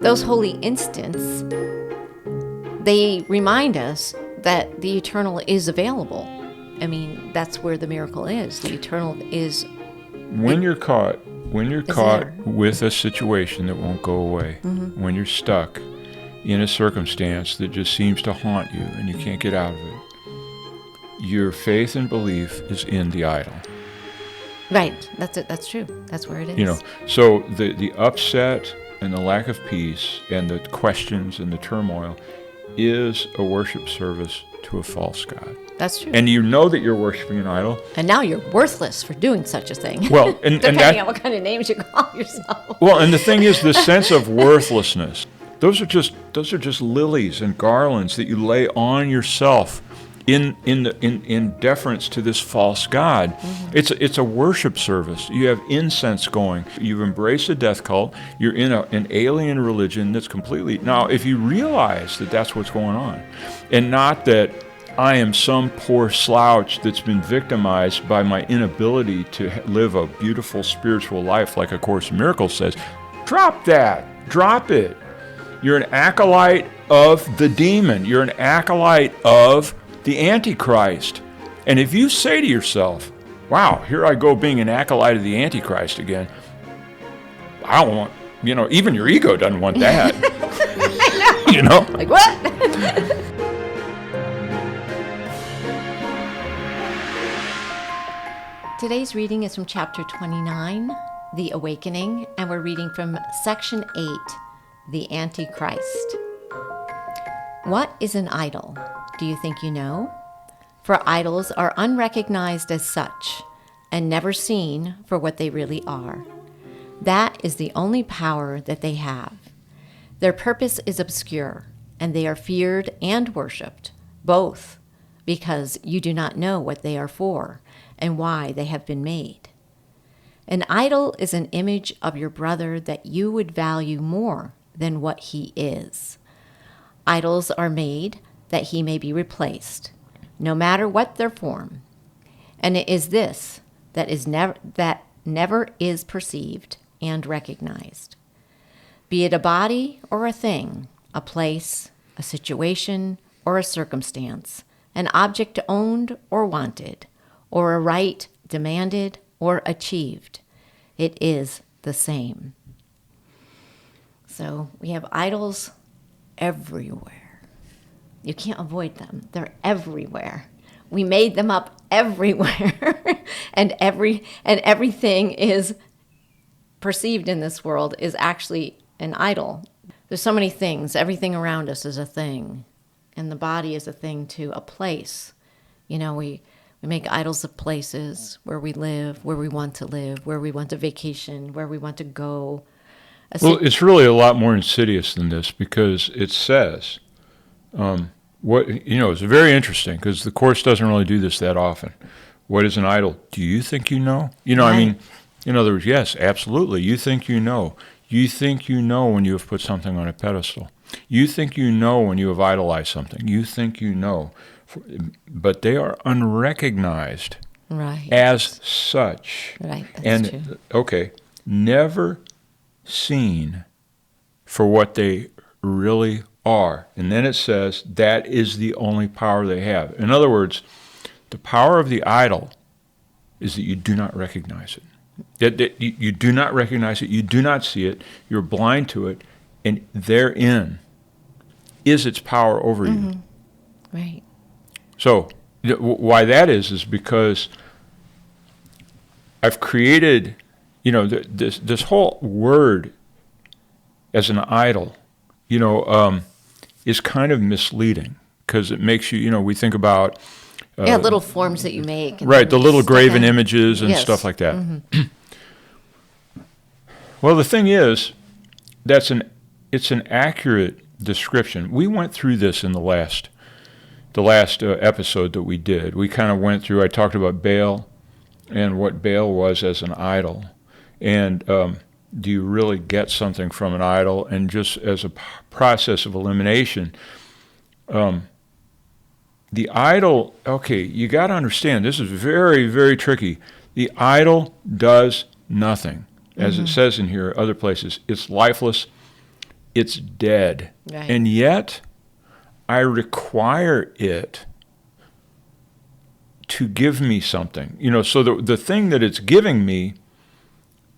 those holy instants, they remind us that the eternal is available. I mean, that's where the miracle is. The eternal is... When you're caught there. with a situation that won't go away, when you're stuck in a circumstance that just seems to haunt you and you can't get out of it, your faith and belief is in the idol. Right. That's it. That's true. That's where it is. So the upset and the lack of peace and the questions and the turmoil is a worship service to a false god. That's true. And you know that you're worshiping an idol. And now you're worthless for doing such a thing. Well, and depending on what kind of names you call yourself. Well, and the thing is, the sense of worthlessness. Those are just lilies and garlands that you lay on yourself in deference to this false god. It's a worship service. You have incense going. You've embraced a death cult. You're in an alien religion that's completely... Now, if you realize that that's what's going on, and not that I am some poor slouch that's been victimized by my inability to live a beautiful spiritual life like A Course in Miracles says, drop that. Drop it. You're an acolyte of the demon. You're an acolyte of the Antichrist. And if you say to yourself, wow, here I go being an acolyte of the Antichrist again, I don't want, even your ego doesn't want that. Like what? Today's reading is from chapter 29, The Awakening, and we're reading from section 8, The Antichrist. What is an idol? Do you think you know? For idols are unrecognized as such, and never seen for what they really are. That is the only power that they have. Their purpose is obscure, and they are feared and worshipped, both because you do not know what they are for and why they have been made. An idol is an image of your brother that you would value more than what he is. Idols are made that he may be replaced, no matter what their form. And it is this that never is perceived and recognized. Be it a body or a thing, a place, a situation, or a circumstance, an object owned or wanted, or a right demanded or achieved, it is the same. So we have idols everywhere. You can't avoid them. They're everywhere. We made them up everywhere. and everything is perceived in this world is actually an idol. There's so many things. Everything around us is a thing. And the body is a thing too, a place. We make idols of places where we live, where we want to live, where we want to vacation, where we want to go. Well, it's really a lot more insidious than this, because it says, it's very interesting, because the Course doesn't really do this that often. What is an idol? Do you think you know? Right. In other words, yes, absolutely. You think you know. You think you know when you have put something on a pedestal. You think you know when you have idolized something. You think you know. But they are unrecognized as such. Right, that's true. Okay, never seen for what they really are. And then it says that is the only power they have. In other words, the power of the idol is that you do not recognize it. That you do not recognize it, you do not see it, you're blind to it, and therein is its power over you. Right. So why that is because I've created, this whole word as an idol, is kind of misleading, because it makes you, we think about... little forms that you make. Right, the little graven images and stuff like that. Well, the thing is, it's an accurate description. We went through this in the last episode that we did. We kind of went through, I talked about Baal and what Baal was as an idol. And do you really get something from an idol? And just as a process of elimination, the idol, okay, you got to understand, this is very, very tricky. The idol does nothing. As it says in here, other places, it's lifeless, it's dead. Right. And yet, I require it to give me something. So the thing that it's giving me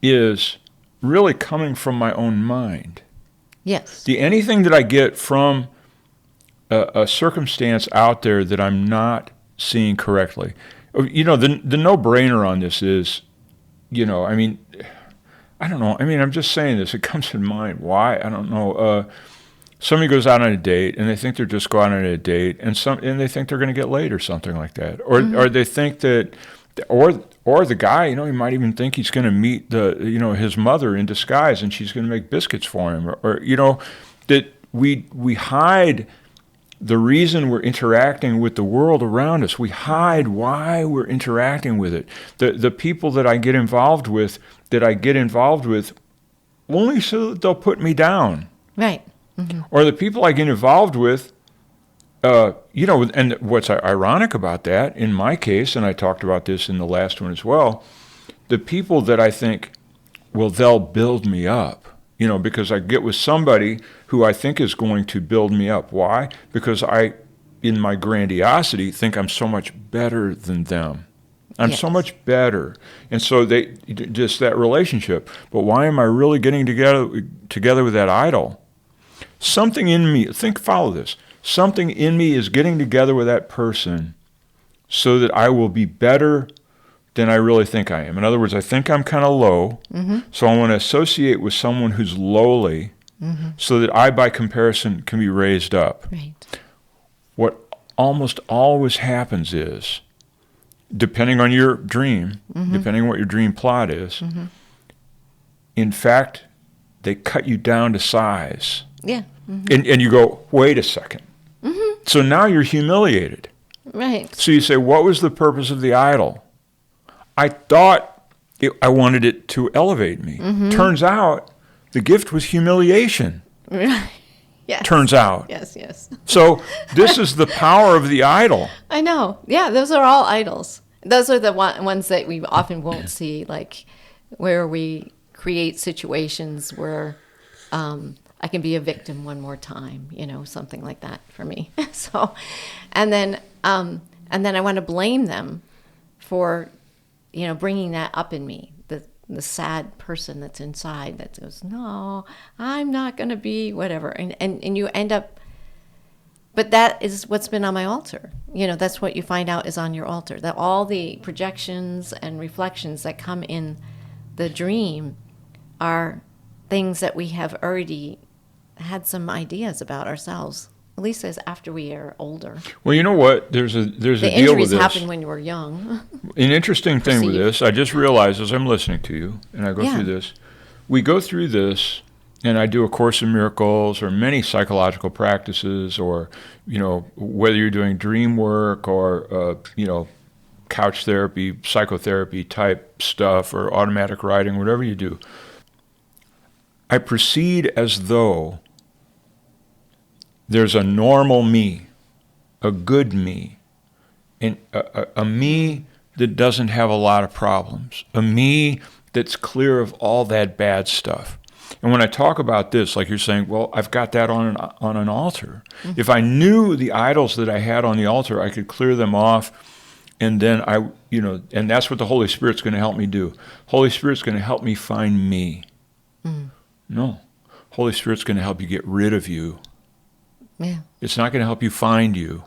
is really coming from my own mind. Yes. Anything that I get from a circumstance out there that I'm not seeing correctly. The no-brainer on this is, I don't know. I'm just saying this. It comes to mind. Why? I don't know. Somebody goes out on a date, and they think they're just going on a date, and they think they're going to get laid or something like that. Or they think that, or the guy, he might even think he's going to meet his mother in disguise, and she's going to make biscuits for him. Or that we hide the reason we're interacting with the world around us. We hide why we're interacting with it. The people that I get involved with only so that they'll put me down. Right. Mm-hmm. Or the people I get involved with, and what's ironic about that, in my case, and I talked about this in the last one as well, the people that I think, well, they'll build me up. Because I get with somebody who I think is going to build me up. Why? Because I, in my grandiosity, think I'm so much better than them. I'm so much better. And so just that relationship. But why am I really getting together with that idol? Something in me, follow this. Something in me is getting together with that person so that I will be better than I really think I am. In other words, I think I'm kind of low, so I want to associate with someone who's lowly so that I, by comparison, can be raised up. Right. What almost always happens is, depending on your dream, depending on what your dream plot is, in fact, they cut you down to size. Yeah. And you go, wait a second. So now you're humiliated. Right. So you say, what was the purpose of the idol? I thought I wanted it to elevate me. Turns out the gift was humiliation. Yes. Turns out. Yes. So this is the power of the idol. I know. Yeah, those are all idols. Those are the ones that we often won't see, like where we create situations where I can be a victim one more time, something like that for me. So, and then I want to blame them for bringing that up in me, the sad person that's inside that goes, no, I'm not going to be whatever. And you end up, but that is what's been on my altar. That's what you find out is on your altar, that all the projections and reflections that come in the dream are things that we have already had some ideas about ourselves. At least as after we are older. Well, you know what? There's a deal with this. The injuries happen when you were young. An interesting thing with this, I just realized as I'm listening to you, and I go through this, we go through this, and I do A Course in Miracles or many psychological practices, or whether you're doing dream work or couch therapy, psychotherapy type stuff, or automatic writing, whatever you do. I proceed as though there's a normal me, a good me, and a me that doesn't have a lot of problems, a me that's clear of all that bad stuff. And when I talk about this, like you're saying, well, I've got that on an altar. If I knew the idols that I had on the altar, I could clear them off, and then and that's what the Holy Spirit's going to help me do. Holy Spirit's going to help me find me. No. Holy Spirit's going to help you get rid of you. Yeah. It's not going to help you find you.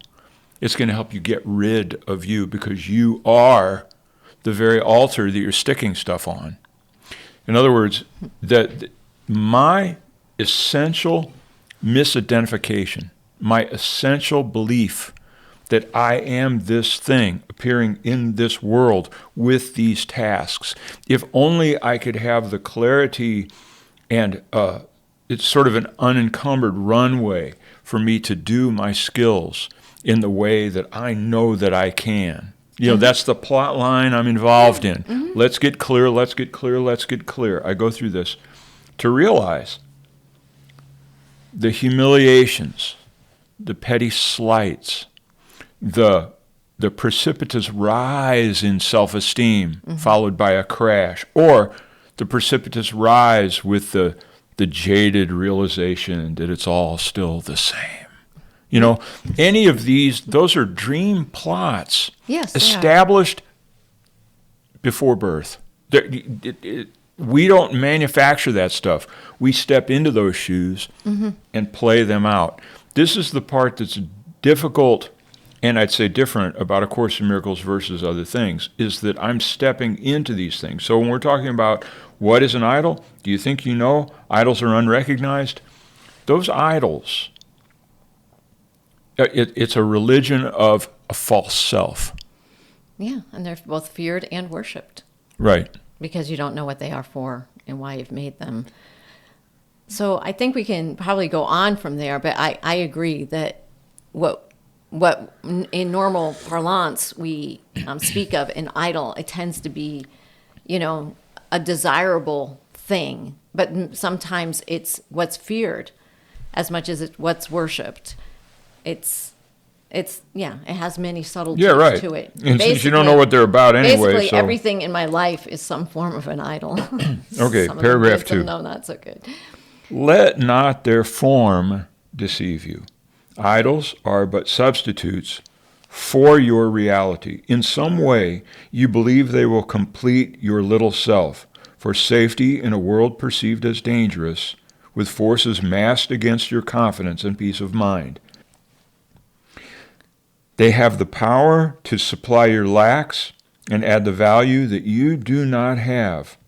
It's going to help you get rid of you, because you are the very altar that you're sticking stuff on. In other words, that my essential misidentification, my essential belief that I am this thing appearing in this world with these tasks, if only I could have the clarity and it's sort of an unencumbered runway for me to do my skills in the way that I know that I can. That's the plot line I'm involved in. Let's get clear, let's get clear, let's get clear. I go through this to realize the humiliations, the petty slights, the precipitous rise in self-esteem followed by a crash, or the precipitous rise with the the jaded realization that it's all still the same. You know, any of these, those are dream plots. Yes, established before birth. We don't manufacture that stuff. We step into those shoes and play them out. This is the part that's difficult, and I'd say different about A Course in Miracles versus other things, is that I'm stepping into these things. So when we're talking about what is an idol, do you think you know idols are unrecognized? Those idols, it's a religion of a false self. Yeah, and they're both feared and worshipped. Right. Because you don't know what they are for and why you've made them. So I think we can probably go on from there, but I agree that what in normal parlance we speak of an idol, it tends to be, you know, a desirable thing, but sometimes it's what's feared as much as it's what's worshipped. It has many subtleties to it. And since you don't know what they're about anyway. Basically, everything in my life is some form of an idol. Okay, paragraph 2. No, not so good. Let not their form deceive you. Idols are but substitutes for your reality. In some way, you believe they will complete your little self for safety in a world perceived as dangerous, with forces massed against your confidence and peace of mind. They have the power to supply your lacks and add the value that you do not have.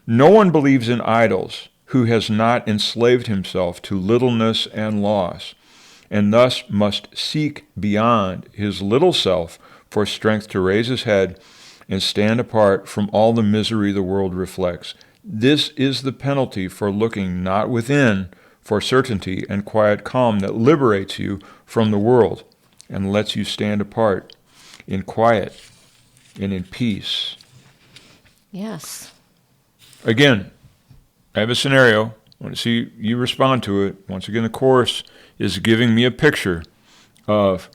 No one believes in idols who has not enslaved himself to littleness and loss, and thus must seek beyond his little self for strength to raise his head and stand apart from all the misery the world reflects. This is the penalty for looking not within for certainty and quiet calm that liberates you from the world and lets you stand apart in quiet and in peace. Yes. Again, I have a scenario. I want to see you respond to it. Once again, the Course is giving me a picture of,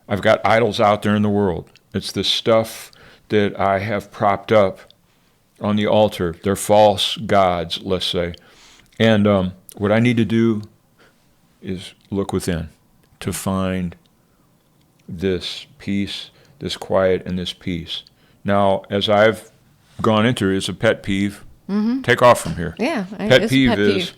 I've got idols out there in the world. It's the stuff that I have propped up on the altar. They're false gods, let's say. And what I need to do is look within to find this peace, this quiet, and this peace. Now, as I've gone into it, it's a pet peeve. Take off from here. Yeah. Pet peeve is,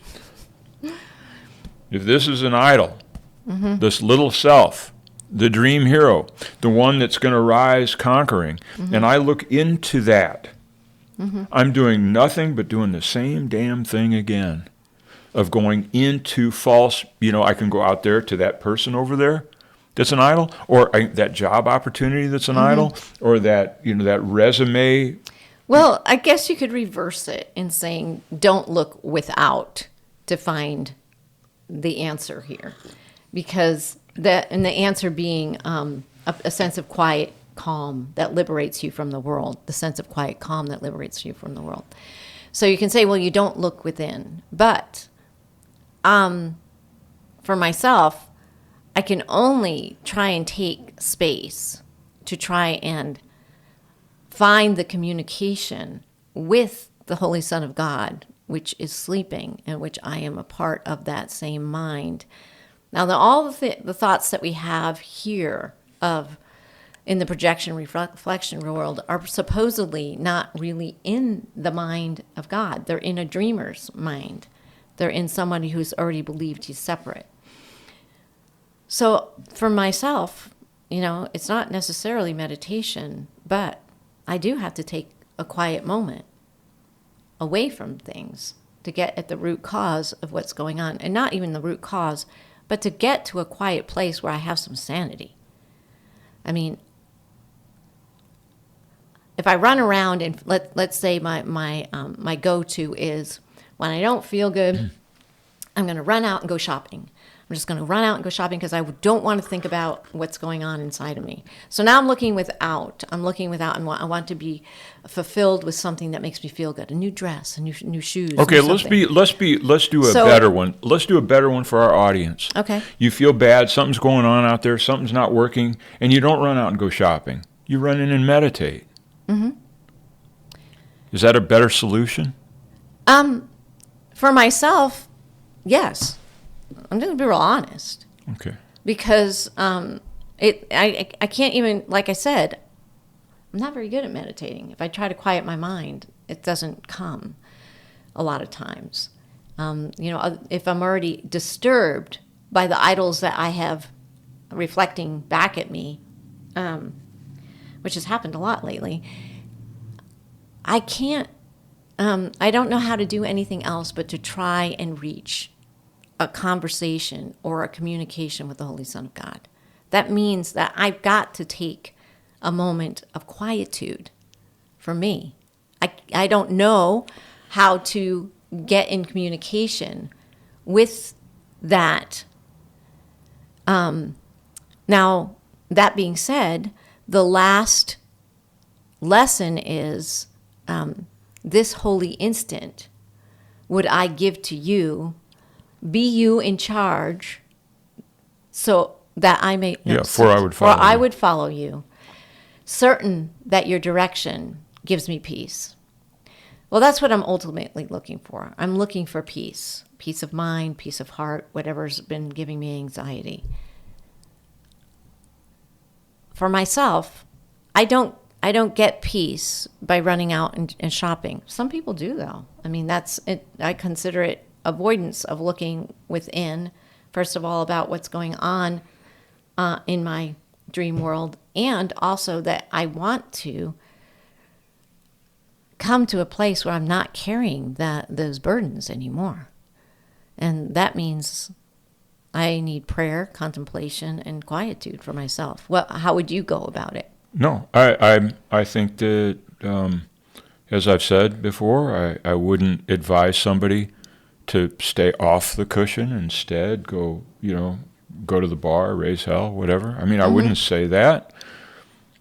if this is an idol, this little self, the dream hero, the one that's going to rise conquering, and I look into that, I'm doing nothing but doing the same damn thing again, of going into false, I can go out there to that person over there that's an idol, or that job opportunity that's an idol, or that, that resume. Well, I guess you could reverse it in saying, don't look without to find the answer here. Because the answer being a sense of quiet calm that liberates you from the world, the sense of quiet calm that liberates you from the world. So you can say, well, you don't look within. But for myself, I can only try and take space to try and find the communication with the Holy Son of God, which is sleeping, and which I am a part of that same mind. Now, all the thoughts that we have here in the projection reflection world are supposedly not really in the mind of God. They're in a dreamer's mind. They're in somebody who's already believed he's separate. So for myself, it's not necessarily meditation, but I do have to take a quiet moment away from things to get at the root cause of what's going on. And not even the root cause, but to get to a quiet place where I have some sanity. I mean, if I run around and let's say my go-to is when I don't feel good, I'm going to run out and go shopping. I'm just going to run out and go shopping because I don't want to think about what's going on inside of me. So now I'm looking without, and I want to be fulfilled with something that makes me feel good. A new dress, new shoes. Okay, let's do a better one. Let's do a better one for our audience. Okay. You feel bad, something's going on out there, something's not working, and you don't run out and go shopping. You run in and meditate. Is that a better solution? For myself, yes. I'm going to be real honest. Okay. Because I can't even, like I said, I'm not very good at meditating. If I try to quiet my mind, it doesn't come a lot of times. If I'm already disturbed by the idols that I have reflecting back at me, which has happened a lot lately, I can't, I don't know how to do anything else but to try and reach a conversation or a communication with the Holy Son of God. That means that I've got to take a moment of quietude for me. I don't know how to get in communication with that. Now, that being said, the last lesson is this holy instant would I give to you. Be you in charge, so that I may... For I would follow you. For I would follow you, certain that your direction gives me peace. Well, that's what I'm ultimately looking for. I'm looking for peace. Peace of mind, peace of heart, whatever's been giving me anxiety. For myself, I don't get peace by running out and shopping. Some people do, though. I mean, that's it. I consider it avoidance of looking within, first of all, about what's going on in my dream world, and also that I want to come to a place where I'm not carrying those burdens anymore. And that means I need prayer, contemplation, and quietude for myself. Well, how would you go about it? No, I think that, as I've said before, I wouldn't advise somebody to stay off the cushion, instead go to the bar, raise hell, whatever. I mean, I wouldn't say that.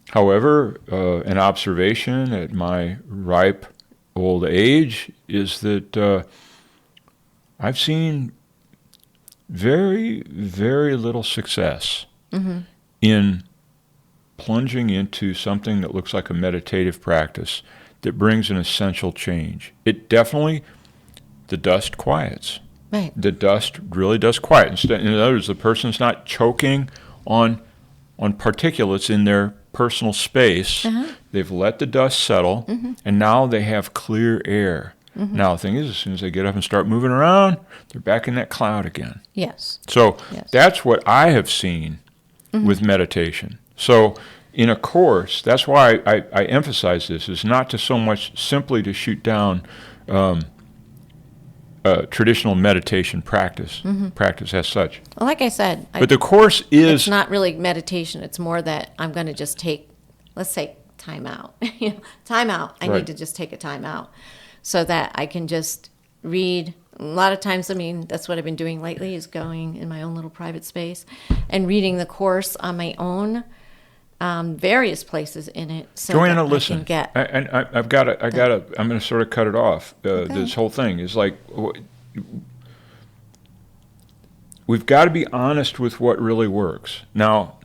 However, an observation at my ripe old age is that I've seen very, very little success in plunging into something that looks like a meditative practice that brings an essential change. It definitely... the dust quiets. Right. The dust really does quiet. In other words, the person's not choking on particulates in their personal space. They've let the dust settle, and now they have clear air. Now, the thing is, as soon as they get up and start moving around, they're back in that cloud again. Yes. So that's what I have seen with meditation. So in a course, that's why I emphasize this, is not to so much simply to shoot down traditional meditation practice as such. Well, like I said, but the course is... it's not really meditation. It's more that I'm going to just take, let's say, time out. Time out. I need to just take a time out so that I can just read. A lot of times, I mean, that's what I've been doing lately, is going in my own little private space and reading the course on my own, various places in it. So Joanna, that listen. I can get... I'm going to sort of cut it off. This whole thing is like, we've got to be honest with what really works. Now,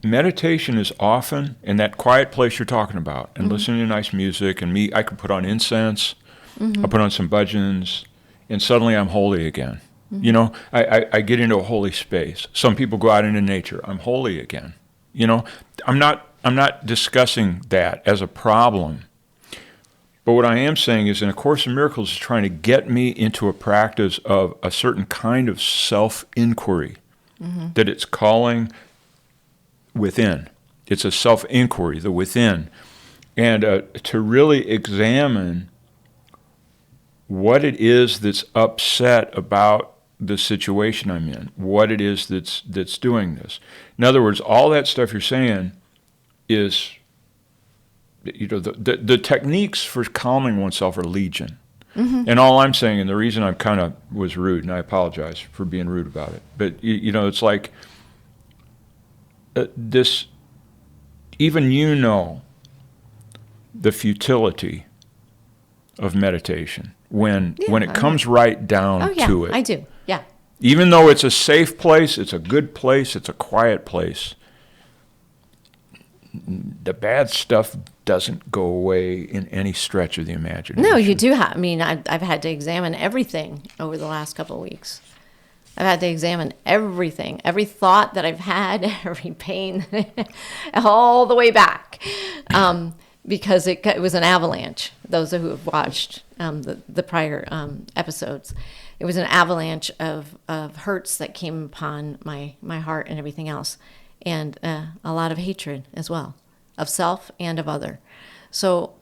meditation is often in that quiet place you're talking about, and listening to nice music, and I can put on incense, I put on some bhajans, and suddenly I'm holy again. I get into a holy space. Some people go out into nature. I'm holy again. I'm not discussing that as a problem. But what I am saying is, in A Course in Miracles, is trying to get me into a practice of a certain kind of self-inquiry, that it's calling within. It's a self-inquiry, the within. And to really examine what it is that's upset about the situation I'm in, what it is that's doing this. In other words, all that stuff you're saying is... the techniques for calming oneself are legion. And all I'm saying, and the reason I kind of was rude, and I apologize for being rude about it, but it's like this, even the futility of meditation when it comes right down to it. I do, yeah. Even though it's a safe place, it's a good place, it's a quiet place, the bad stuff doesn't go away in any stretch of the imagination. No, you do have. I mean, I've had to examine everything over the last couple of weeks. I've had to examine everything, every thought that I've had, every pain, all the way back, because it was an avalanche. Those who have watched the prior episodes, it was an avalanche of hurts that came upon my heart and everything else, and a lot of hatred as well, of self and of other. So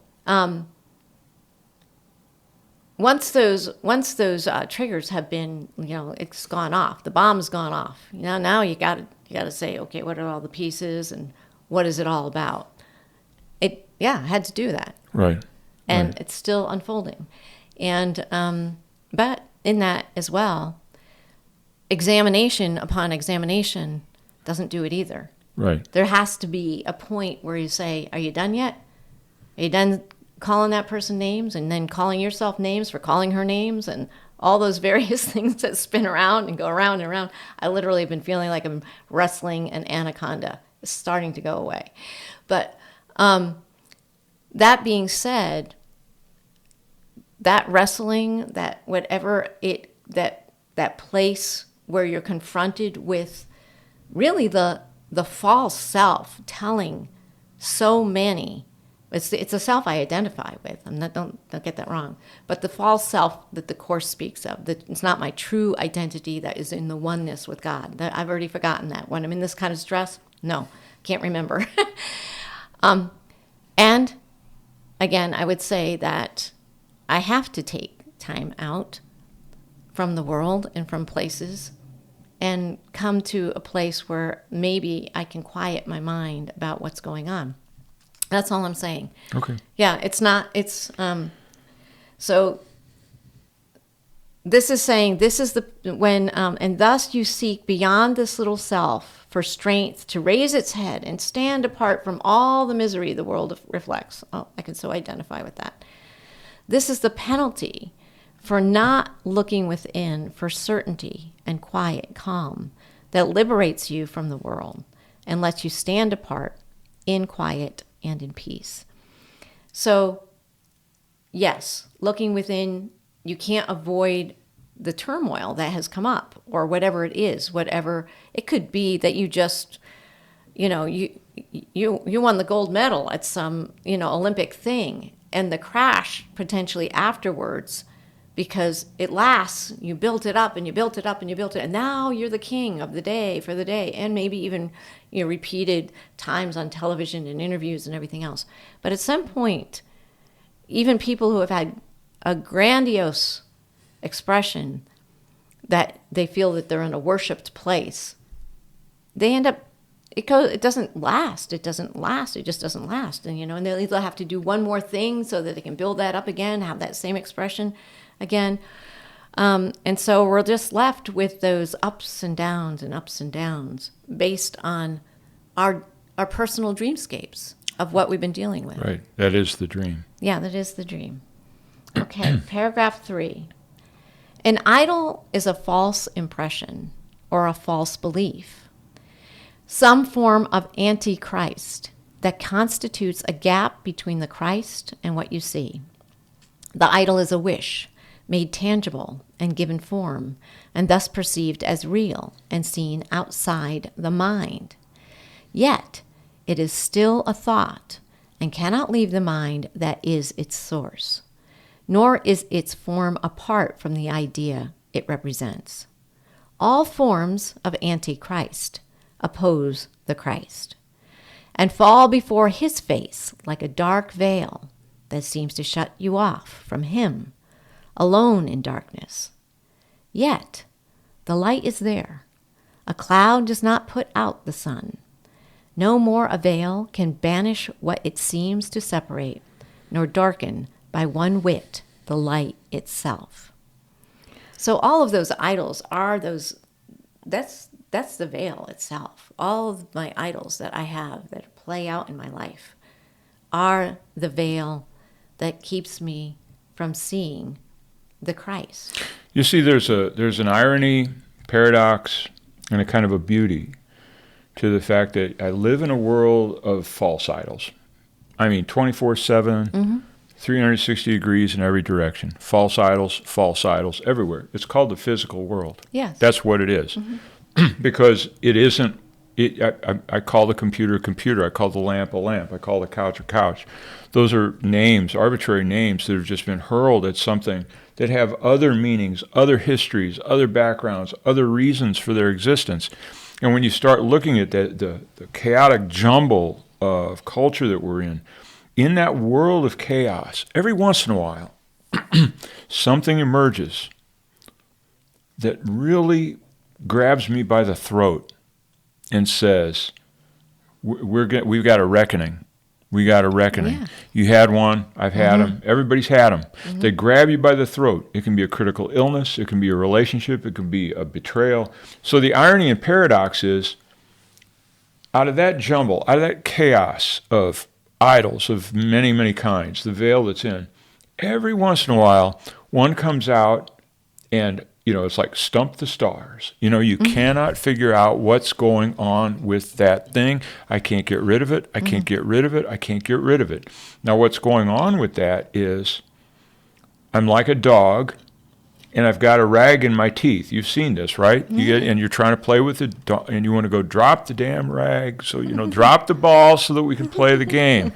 once those triggers have been, it's gone off, the bomb's gone off. Now you got to say, okay, what are all the pieces and what is it all about? I had to do that. Right. And right. It's still unfolding. And but in that as well, examination upon examination doesn't do it either. Right. There has to be a point where you say, are you done yet? Are you done calling that person names and then calling yourself names for calling her names and all those various things that spin around and go around and around? I literally have been feeling like I'm wrestling an anaconda. It's starting to go away. But that being said, that wrestling, that whatever that place where you're confronted with really the false self telling so many, it's a self I identify with. Don't get that wrong. But the false self that the Course speaks of, that it's not my true identity that is in the oneness with God. That I've already forgotten that. When I'm in this kind of stress, no, can't remember. And again, I would say that I have to take time out from the world and from places and come to a place where maybe I can quiet my mind about what's going on. That's all I'm saying. Okay. Yeah, so this is saying, this is and thus you seek beyond this little self for strength to raise its head and stand apart from all the misery the world reflects. Oh, I can so identify with that. This is the penalty for not looking within for certainty and quiet calm that liberates you from the world and lets you stand apart in quiet and in peace. So, yes, looking within, you can't avoid the turmoil that has come up, or whatever it is, whatever it could be that you just, you won the gold medal at some, Olympic thing, and the crash potentially afterwards, because it lasts, you built it up and you built it up and you built it, and now you're the king of the day for the day, and maybe even repeated times on television and interviews and everything else. But at some point, even people who have had a grandiose expression that they feel that they're in a worshipped place, they end up, it doesn't last. It just doesn't last. And and they'll either have to do one more thing so that they can build that up again, have that same expression again. And so we're just left with those ups and downs based on our personal dreamscapes of what we've been dealing with. Right. That is the dream. Yeah, that is the dream. Okay, paragraph 3. An idol is a false impression or a false belief, some form of antichrist that constitutes a gap between the Christ and what you see. The idol is a wish made tangible and given form, and thus perceived as real and seen outside the mind. Yet, it is still a thought and cannot leave the mind that is its source, nor is its form apart from the idea it represents. All forms of Antichrist oppose the Christ and fall before his face like a dark veil that seems to shut you off from him, alone in darkness. Yet, the light is there. A cloud does not put out the sun. No more a veil can banish what it seems to separate, nor darken by one whit the light itself. So all of those idols are that's the veil itself. All of my idols that I have that play out in my life are the veil that keeps me from seeing the Christ. You see, there's an irony, paradox, and a kind of a beauty to the fact that I live in a world of false idols. I mean, 24/7, 360 degrees in every direction. False idols everywhere. It's called the physical world. Yes. That's what it is. Because it isn't, I call the computer a computer. I call the lamp a lamp. I call the couch a couch. Those are names, arbitrary names that have just been hurled at something that have other meanings, other histories, other backgrounds, other reasons for their existence. And when you start looking at the chaotic jumble of culture that we're in that world of chaos, every once in a while, something emerges that really grabs me by the throat and says, we've got a reckoning. We got a reckoning. Yeah. You had one. I've had them. Everybody's had them. They grab you by the throat. It can be a critical illness. It can be a relationship. It can be a betrayal. So the irony and paradox is, out of that jumble, out of that chaos of idols of many, many kinds, the veil that's in, every once in a while, one comes out and, it's like stump the stars. You cannot figure out what's going on with that thing. I can't get rid of it. I can't get rid of it. I can't get rid of it. Now, what's going on with that is I'm like a dog, and I've got a rag in my teeth. You've seen this, right? And you're trying to play with it, and you want to go drop the damn rag. So, drop the ball so that we can play the game.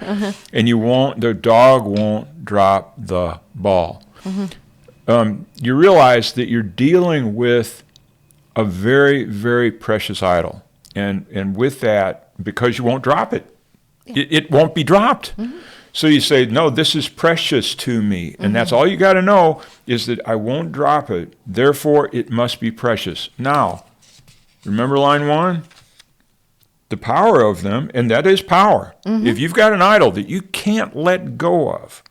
And the dog won't drop the ball. You realize that you're dealing with a very, very precious idol. And with that, because you won't drop it, it won't be dropped. So you say, no, this is precious to me. And that's all you got to know is that I won't drop it. Therefore, it must be precious. Now, remember line 1? The power of them, and that is power. If you've got an idol that you can't let go of,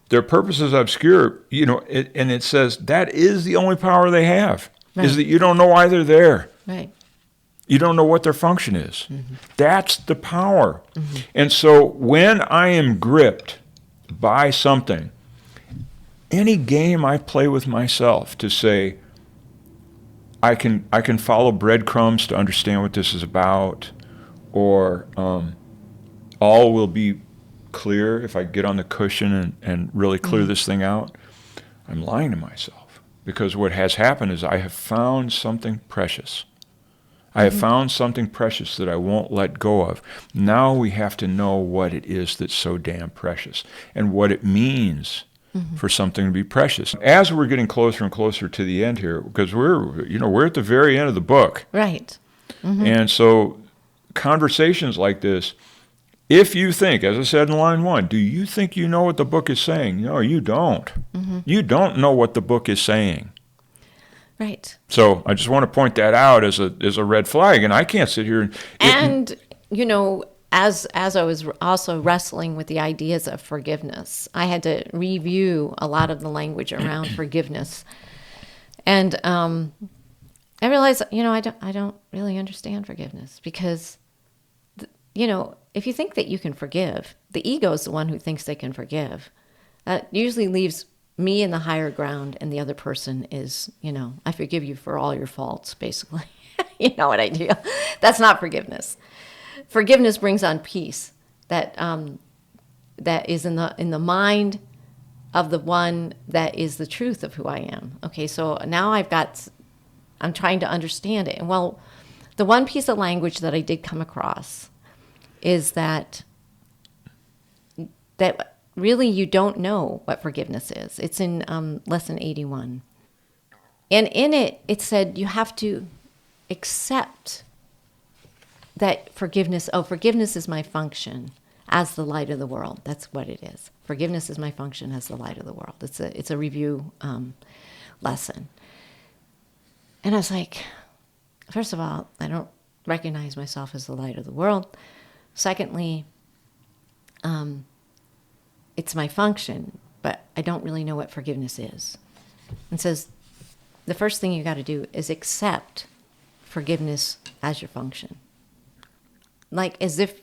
their purpose is obscure, and it says that is the only power they have, is that you don't know why they're there. Right. You don't know what their function is. That's the power. And so when I am gripped by something, any game I play with myself to say, I can follow breadcrumbs to understand what this is about, or all will be clear if I get on the cushion and really clear this thing out, I'm lying to myself. Because what has happened is I have found something precious. I have found something precious that I won't let go of. Now we have to know what it is that's so damn precious and what it means for something to be precious. As we're getting closer and closer to the end here, because we're at the very end of the book. Right. And so conversations like this, if you think, as I said in line 1, do you think you know what the book is saying? No, you don't. You don't know what the book is saying. Right. So I just want to point that out as a red flag, and I can't sit here and as I was also wrestling with the ideas of forgiveness, I had to review a lot of the language around forgiveness, and I realized I don't really understand forgiveness because if you think that you can forgive, the ego is the one who thinks they can forgive. That usually leaves me in the higher ground, and the other person is, I forgive you for all your faults, basically. You know what I do? That's not forgiveness. Forgiveness brings on peace that is in the mind of the one that is the truth of who I am. Okay, so now I'm trying to understand it. And well, the one piece of language that I did come across is that really you don't know what forgiveness is. It's in lesson 81. And in it, it said you have to accept that forgiveness is my function as the light of the world. That's what it is. Forgiveness is my function as the light of the world. It's a review lesson. And I was like, first of all, I don't recognize myself as the light of the world. Secondly, it's my function, but I don't really know what forgiveness is. And says the first thing you got to do is accept forgiveness as your function. Like as if,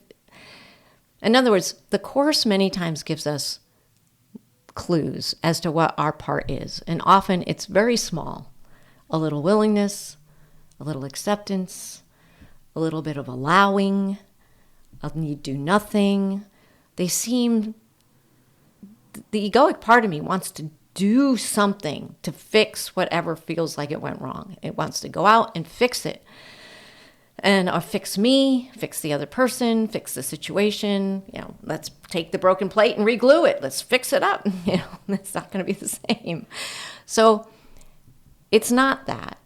in other words, the Course many times gives us clues as to what our part is. And often it's very small. A little willingness, a little acceptance, a little bit of allowing, you do nothing. They seem, the egoic part of me wants to do something to fix whatever feels like it went wrong. It wants to go out and fix it. And or fix me, fix the other person, fix the situation. Let's take the broken plate and reglue it. Let's fix it up. It's not going to be the same. So it's not that.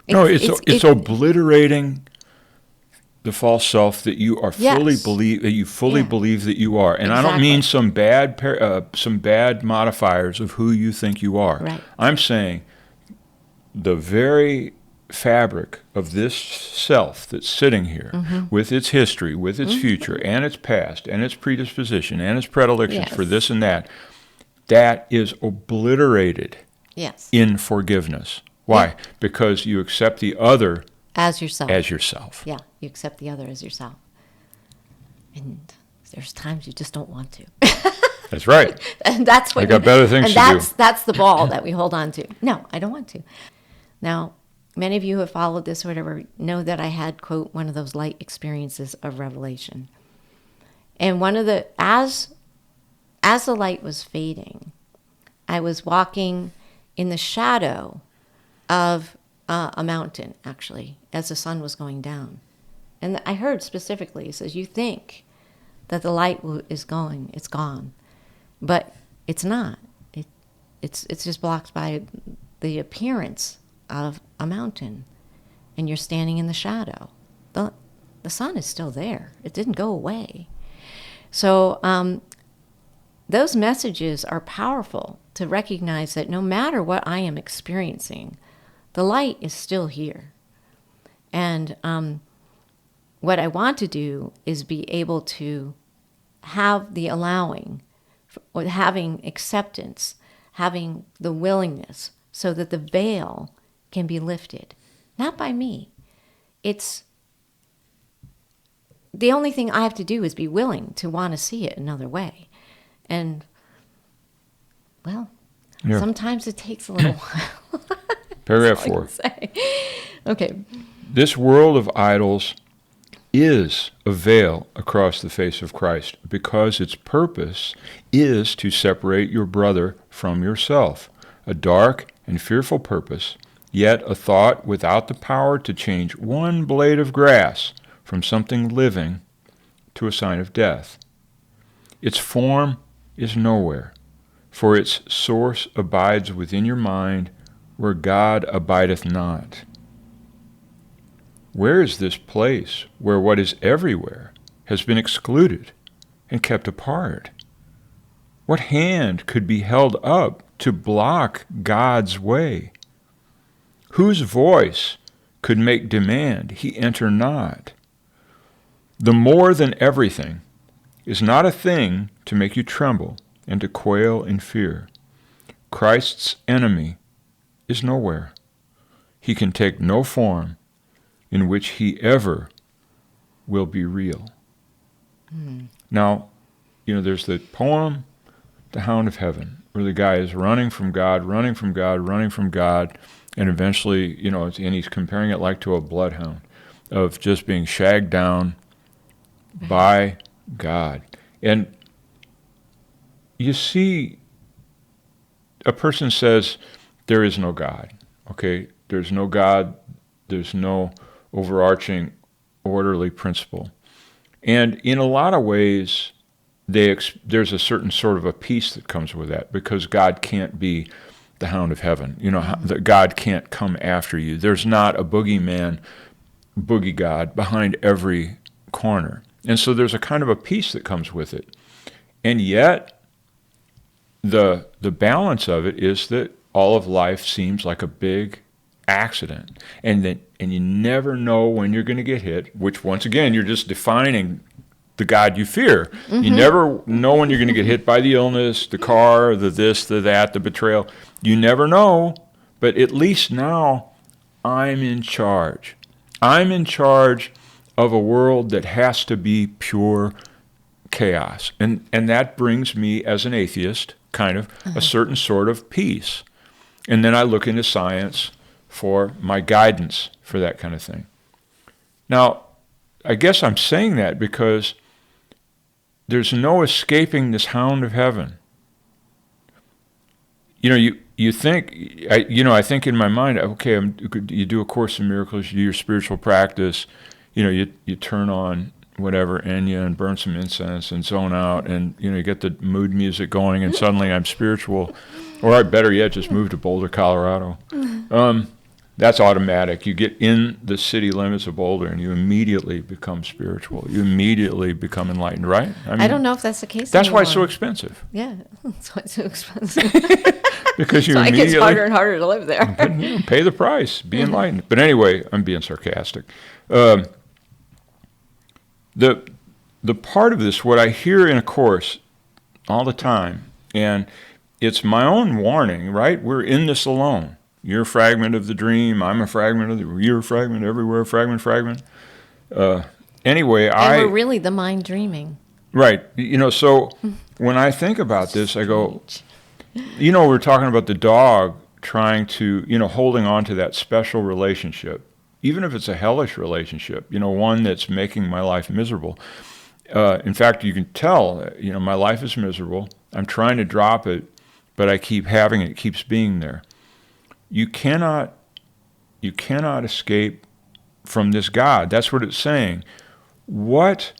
It's obliterating the false self that you are fully believe that you fully believe that you are. And Exactly. I don't mean some bad modifiers of who you think you are. Right. I'm saying the very fabric of this self that's sitting here, with its history, with its future, and its past, and its predisposition, and its predilections for this and that is obliterated in forgiveness. Why? Yeah. Because you accept the other as yourself. Yeah, you accept the other as yourself. And there's times you just don't want to. That's right. And that's what I got better things to do. That's the ball that we hold on to. No, I don't want to. Now, many of you who have followed this or whatever know that I had, quote, one of those light experiences of revelation. And one of the, as the light was fading, I was walking in the shadow of a mountain, actually, as the sun was going down. And I heard specifically, it says, you think that the light is going, it's gone. But it's not. It's just blocked by the appearance of a mountain, and you're standing in the shadow. The sun is still there. It didn't go away. So those messages are powerful to recognize that no matter what I am experiencing, the light is still here. And what I want to do is be able to have the allowing, or having acceptance, having the willingness, so that the veil can be lifted. Not by me. It's the only thing I have to do is be willing to want to see it another way. And, well, sometimes it takes a little while. Paragraph 4. Okay. This world of idols is a veil across the face of Christ, because its purpose is to separate your brother from yourself. A dark and fearful purpose, yet a thought without the power to change one blade of grass from something living to a sign of death. Its form is nowhere, for its source abides within your mind, where God abideth not. Where is this place where what is everywhere has been excluded and kept apart? What hand could be held up to block God's way? Whose voice could make demand he enter not? The more than everything is not a thing to make you tremble and to quail in fear. Christ's enemy is nowhere. He can take no form in which he ever will be real. Now, there's the poem, The Hound of Heaven, where the guy is running from God, running from God, running from God, and eventually, and he's comparing it like to a bloodhound, of just being shagged down by God. And you see, a person says, there is no God, okay? There's no God, there's no overarching orderly principle. And in a lot of ways, there's a certain sort of a peace that comes with that, because God can't be the Hound of Heaven. That God can't come after you. There's not a boogeyman, boogie God behind every corner. And so there's a kind of a peace that comes with it. And yet, the balance of it is that all of life seems like a big accident, and you never know when you're going to get hit, which once again, you're just defining the God you fear. You never know when you're going to get hit by the illness, the car, the this, the that, the betrayal. You never know, but at least now I'm in charge. I'm in charge of a world that has to be pure chaos. And that brings me, as an atheist, kind of a certain sort of peace. And then I look into science for my guidance for that kind of thing. Now, I guess I'm saying that because there's no escaping this hound of heaven. You think, I think in my mind, okay, you do a Course in Miracles, you do your spiritual practice, you turn on whatever Enya and burn some incense and zone out, and you get the mood music going, and suddenly I'm spiritual. Or better yet, just move to Boulder, Colorado. That's automatic. You get in the city limits of Boulder, and you immediately become spiritual. You immediately become enlightened, right? I don't know if that's the case That's anymore. why it's so expensive. Yeah, that's why it's so expensive. Because you so it immediately gets harder and harder to live there. pay the price, be enlightened. But anyway, I'm being sarcastic. The part of this, what I hear in a Course all the time, and it's my own warning, right? We're in this alone. You're a fragment of the dream. I'm a fragment of you're a fragment everywhere, fragment. Anyway, and we're really the mind dreaming. Right. So when I think about this, I go, we're talking about the dog trying to, holding on to that special relationship, even if it's a hellish relationship, one that's making my life miserable. In fact, you can tell, my life is miserable. I'm trying to drop it, but I keep having it. It keeps being there. You cannot escape from this God. That's what it's saying. What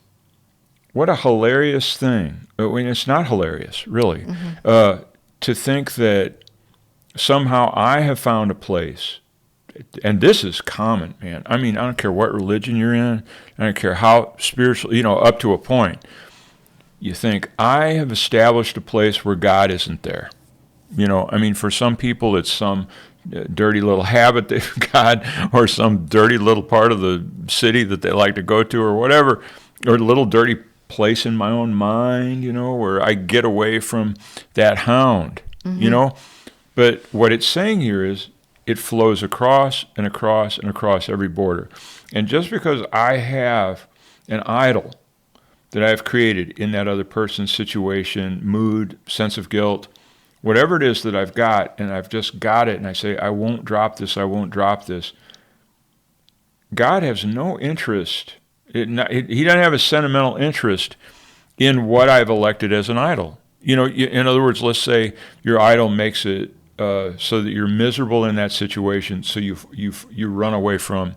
a hilarious thing. I mean, it's not hilarious, really, to think that somehow I have found a place. And this is common, man. I mean, I don't care what religion you're in. I don't care how spiritual, up to a point. You think, I have established a place where God isn't there. For some people, it's some dirty little habit they've got, or some dirty little part of the city that they like to go to, or whatever, or a little dirty place in my own mind, where I get away from that hound, But what it's saying here is it flows across and across and across every border. And just because I have an idol that I've created in that other person's situation, mood, sense of guilt, whatever it is that I've got, and I've just got it, and I say, I won't drop this, God has no interest. He doesn't have a sentimental interest in what I've elected as an idol. In other words, let's say your idol makes it so that you're miserable in that situation, so you run away from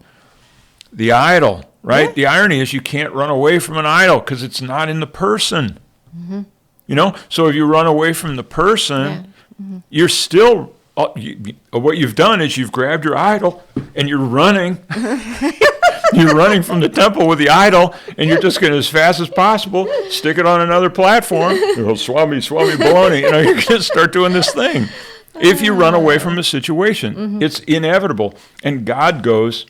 the idol, right? Yeah. The irony is you can't run away from an idol because it's not in the person. Mm-hmm. So if you run away from the person, you're still, what you've done is you've grabbed your idol and you're running. You're running from the temple with the idol, and you're just going to, as fast as possible, stick it on another platform. Swami, baloney. You're going to start doing this thing. If you run away from a situation, it's inevitable. And God goes,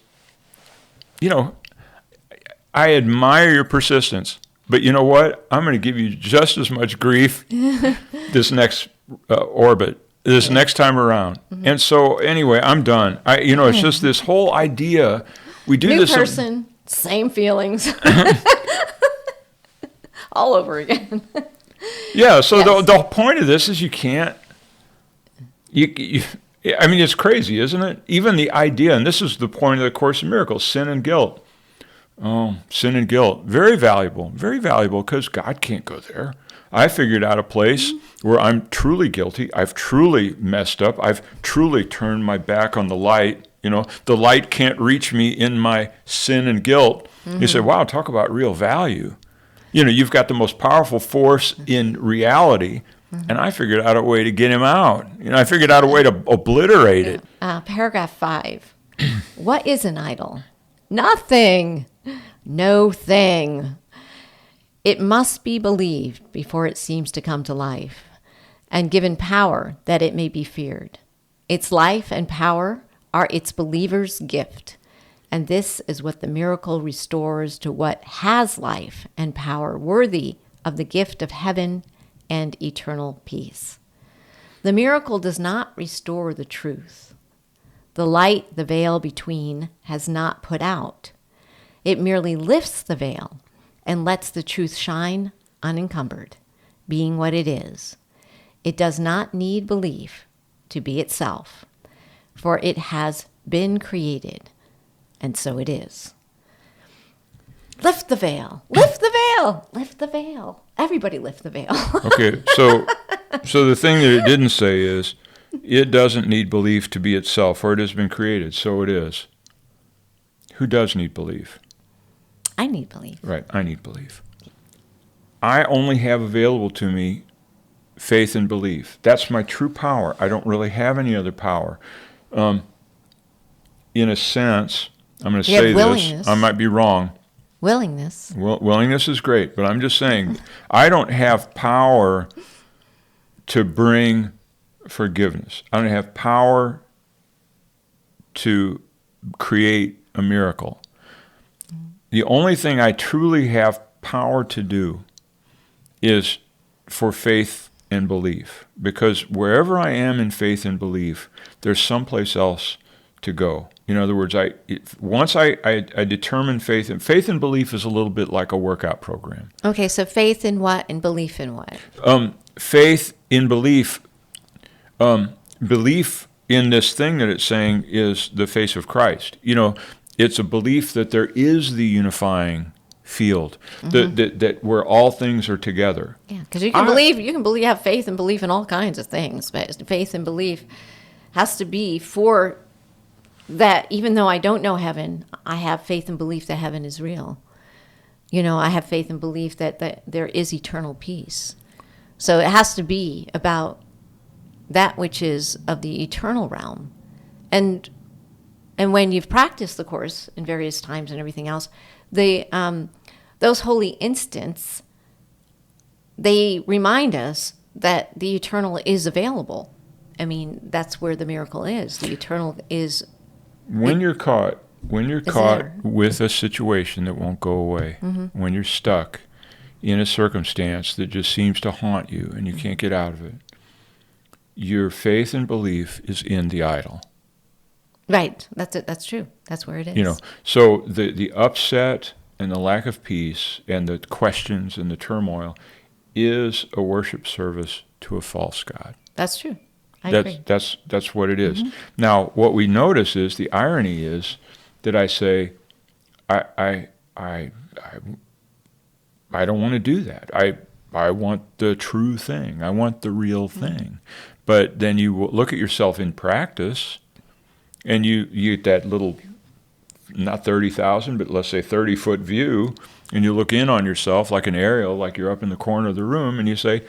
I admire your persistence. But you know what? I'm going to give you just as much grief this next orbit, this next time around. And so, anyway, I'm done. It's just this whole idea. We do New this. New person, same feelings, all over again. Yeah. So yes. The point of this is you can't. It's crazy, isn't it? Even the idea, and this is the point of the Course in Miracles: sin and guilt. Oh, sin and guilt. Very valuable, because God can't go there. I figured out a place where I'm truly guilty. I've truly messed up. I've truly turned my back on the light. The light can't reach me in my sin and guilt. You say, wow, talk about real value. You've got the most powerful force in reality, and I figured out a way to get him out. I figured out a way to obliterate it. Paragraph 5. What is an idol? Nothing. No thing. It must be believed before it seems to come to life, and given power that it may be feared. Its life and power are its believer's gift, and this is what the miracle restores to what has life and power worthy of the gift of heaven and eternal peace. The miracle does not restore the truth. The light the veil between has not put out. It merely lifts the veil and lets the truth shine unencumbered, being what it is. It does not need belief to be itself, for it has been created, and so it is. Lift the veil. Lift the veil. Lift the veil. Everybody lift the veil. Okay, so the thing that it didn't say is, it doesn't need belief to be itself, for it has been created, so it is. Who does need belief? I need belief. Right, I need belief. I only have available to me faith and belief. That's my true power. I don't really have any other power. In a sense, I'm going to say this, I might be wrong. Willingness. Willingness is great, but I'm just saying, I don't have power to bring forgiveness. I don't have power to create a miracle. The only thing I truly have power to do is for faith and belief, because wherever I am in faith and belief, there's someplace else to go. In other words, once I determine faith and belief is a little bit like a workout program. Okay, so faith in what and belief in what? Faith in belief, belief in this thing that it's saying is the face of Christ. It's a belief that there is the unifying field, that where all things are together. Yeah, because you can have faith and belief in all kinds of things, but faith and belief has to be for that. Even though I don't know heaven, I have faith and belief that heaven is real. I have faith and belief that there is eternal peace. So it has to be about that which is of the eternal realm. And when you've practiced the Course in various times and everything else, those holy instants, they remind us that the eternal is available. I mean, that's where the miracle is. The eternal is. When you're caught with a situation that won't go away, when you're stuck in a circumstance that just seems to haunt you and you can't get out of it, your faith and belief is in the idol. Right. That's it. That's true. That's where it is. So the upset and the lack of peace and the questions and the turmoil is a worship service to a false god. That's true. I agree. That's what it is. Now, what we notice is the irony is that I say, I don't want to do that. I want the true thing. I want the real thing. But then you look at yourself in practice, and you get that little, not 30,000, but let's say 30-foot view, and you look in on yourself like an aerial, like you're up in the corner of the room, and you say,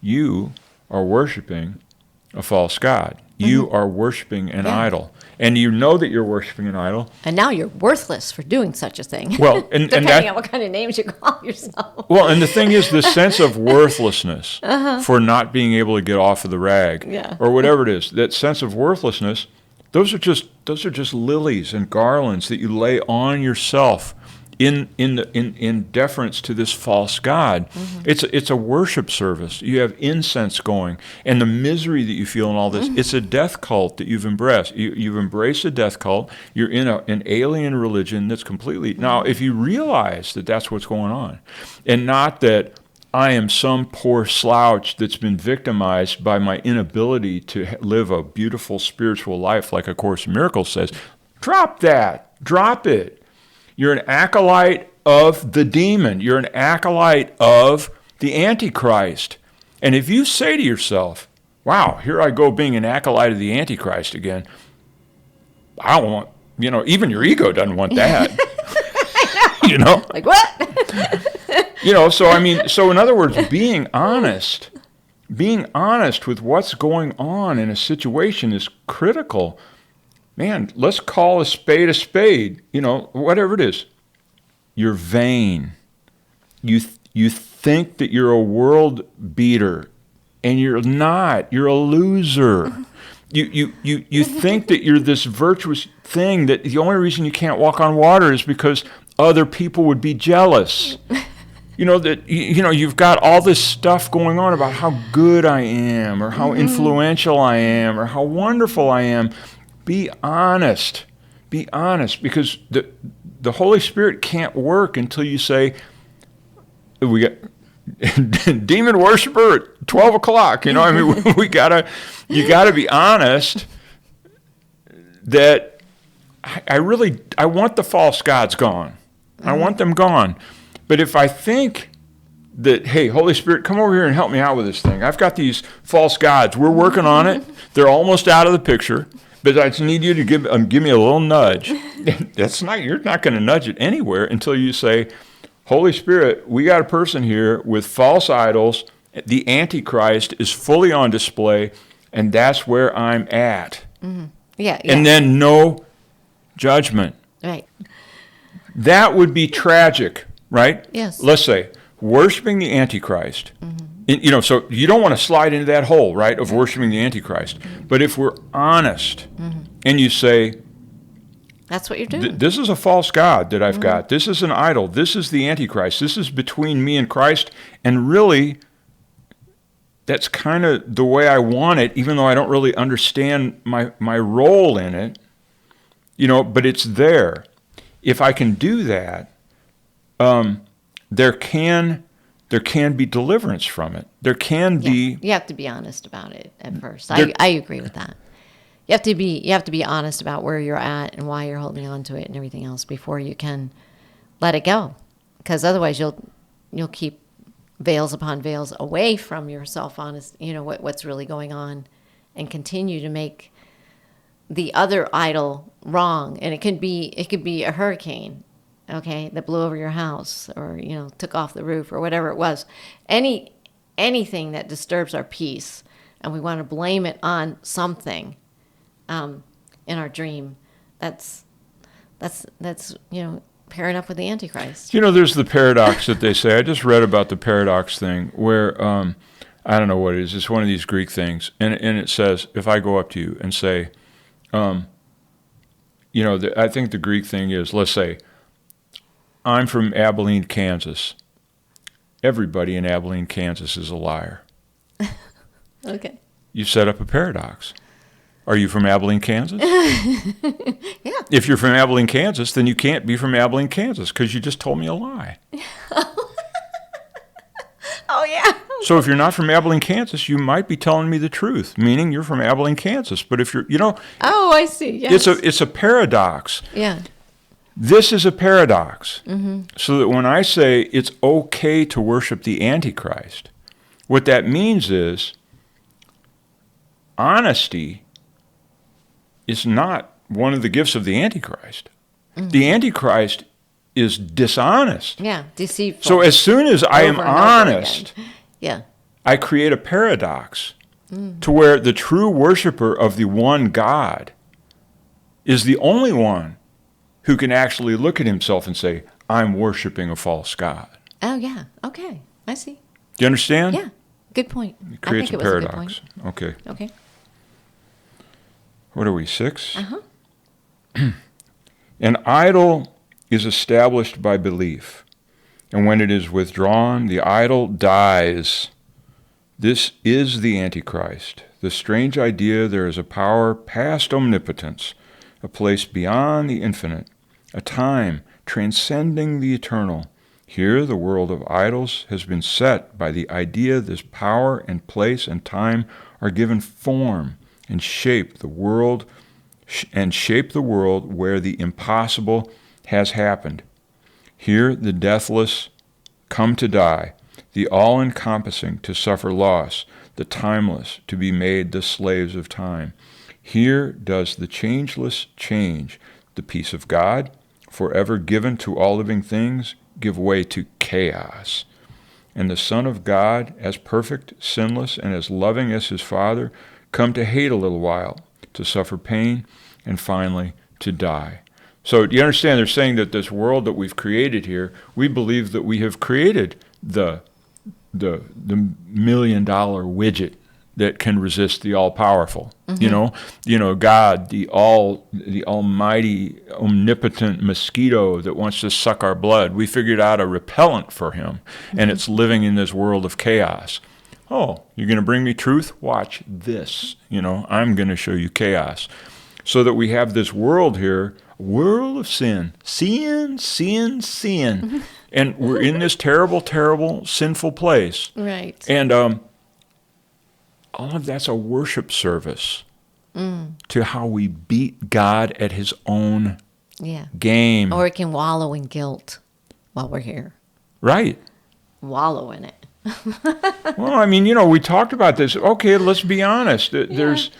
you are worshiping a false god. You are worshiping an idol. And you know that you're worshiping an idol. And now you're worthless for doing such a thing. Well, and depending on what kind of names you call yourself. Well, and the thing is, the sense of worthlessness for not being able to get off of the rag, or whatever it is, that sense of worthlessness, those are just lilies and garlands that you lay on yourself in deference to this false god. It's a worship service. You have incense going, and the misery that you feel in all this, it's a death cult that you've embraced. You've embraced a death cult. You're in an alien religion that's completely. Now, if you realize that that's what's going on, and not that I am some poor slouch that's been victimized by my inability to live a beautiful spiritual life like A Course in Miracles says, drop that. Drop it. You're an acolyte of the demon. You're an acolyte of the Antichrist. And if you say to yourself, wow, here I go being an acolyte of the Antichrist again, I don't want, even your ego doesn't want that. Like what? So in other words, being honest with what's going on in a situation is critical. Man, let's call a spade, whatever it is. You're vain. You think that you're a world beater, and you're not. You're a loser. You think that you're this virtuous thing, that the only reason you can't walk on water is because other people would be jealous. You've got all this stuff going on about how good I am, or how influential I am, or how wonderful I am. Be honest. Be honest, because the Holy Spirit can't work until you say, we got demon worshiper at 12 o'clock. You gotta be honest that I want the false gods gone. I want them gone. But if I think that, hey, Holy Spirit, come over here and help me out with this thing. I've got these false gods. We're working on it. They're almost out of the picture. But I just need you to give me a little nudge. You're not going to nudge it anywhere until you say, Holy Spirit, we got a person here with false idols. The Antichrist is fully on display, and that's where I'm at. Mm-hmm. Yeah. And then no judgment. Right. That would be tragic, right? Yes. Let's say worshiping the Antichrist. Mm-hmm. So you don't want to slide into that hole, right, of worshiping the Antichrist. Mm-hmm. But if we're honest, and you say, that's what you're doing. This is a false god that I've got. This is an idol. This is the Antichrist. This is between me and Christ. And really, that's kind of the way I want it, even though I don't really understand my role in it. But it's there. If I can do that, there can be deliverance from it. There can be. You have to be honest about it at first. I agree with that. You have to be honest about where you're at and why you're holding on to it and everything else before you can let it go. Because otherwise you'll keep veils upon veils away from your self-honest, what's really going on, and continue to make the other idol wrong. And it could be a hurricane, okay, that blew over your house, or took off the roof, or whatever it was. Anything that disturbs our peace, and we want to blame it on something in our dream, that's pairing up with the Antichrist. There's the paradox that they say. I just read about the paradox thing where I don't know what it is. It's one of these Greek things, and it says, if I go up to you and say, I think the Greek thing is, let's say, I'm from Abilene, Kansas. Everybody in Abilene, Kansas is a liar. Okay. You set up a paradox. Are you from Abilene, Kansas? Yeah. If you're from Abilene, Kansas, then you can't be from Abilene, Kansas, because you just told me a lie. Oh, yeah. So if you're not from Abilene, Kansas, you might be telling me the truth, meaning you're from Abilene, Kansas. But if you're, Oh, I see. Yes. It's a paradox. Yeah. This is a paradox. Mm-hmm. So that when I say it's okay to worship the Antichrist, what that means is honesty is not one of the gifts of the Antichrist. Mm-hmm. The Antichrist is dishonest. Yeah, deceitful. So as soon as I am honest, yeah, I create a paradox to where the true worshiper of the one God is the only one who can actually look at himself and say, I'm worshiping a false God. Oh, yeah. Okay. I see. Do you understand? Yeah. Good point. It creates I think a it was paradox. A good point. Okay. What are we, 6? Uh-huh. An idol is established by belief, and when it is withdrawn, the idol dies. This is the Antichrist, the strange idea there is a power past omnipotence, a place beyond the infinite, a time transcending the eternal. Here the world of idols has been set by the idea this power and place and time are given form and shape the world where the impossible has happened. Here the deathless come to die, the all-encompassing to suffer loss, the timeless to be made the slaves of time. Here does the changeless change, the peace of God, forever given to all living things, give way to chaos. And the Son of God, as perfect, sinless, and as loving as his Father, come to hate a little while, to suffer pain, and finally to die. So do you understand? They're saying that this world that we've created here, we believe that we have created the $1 million widget that can resist the all-powerful. Mm-hmm. God, the almighty, omnipotent mosquito that wants to suck our blood. We figured out a repellent for him, mm-hmm. and it's living in this world of chaos. Oh, you're going to bring me truth? Watch this. I'm going to show you chaos. So that we have this world here, a world of sin. Sin. Mm-hmm. And we're in this terrible, terrible, sinful place. Right. And all of that's a worship service to how we beat God at his own game. Or it can wallow in guilt. while we're here. Right. Wallow in it. Well, I mean, we talked about this. Okay, let's be honest. There's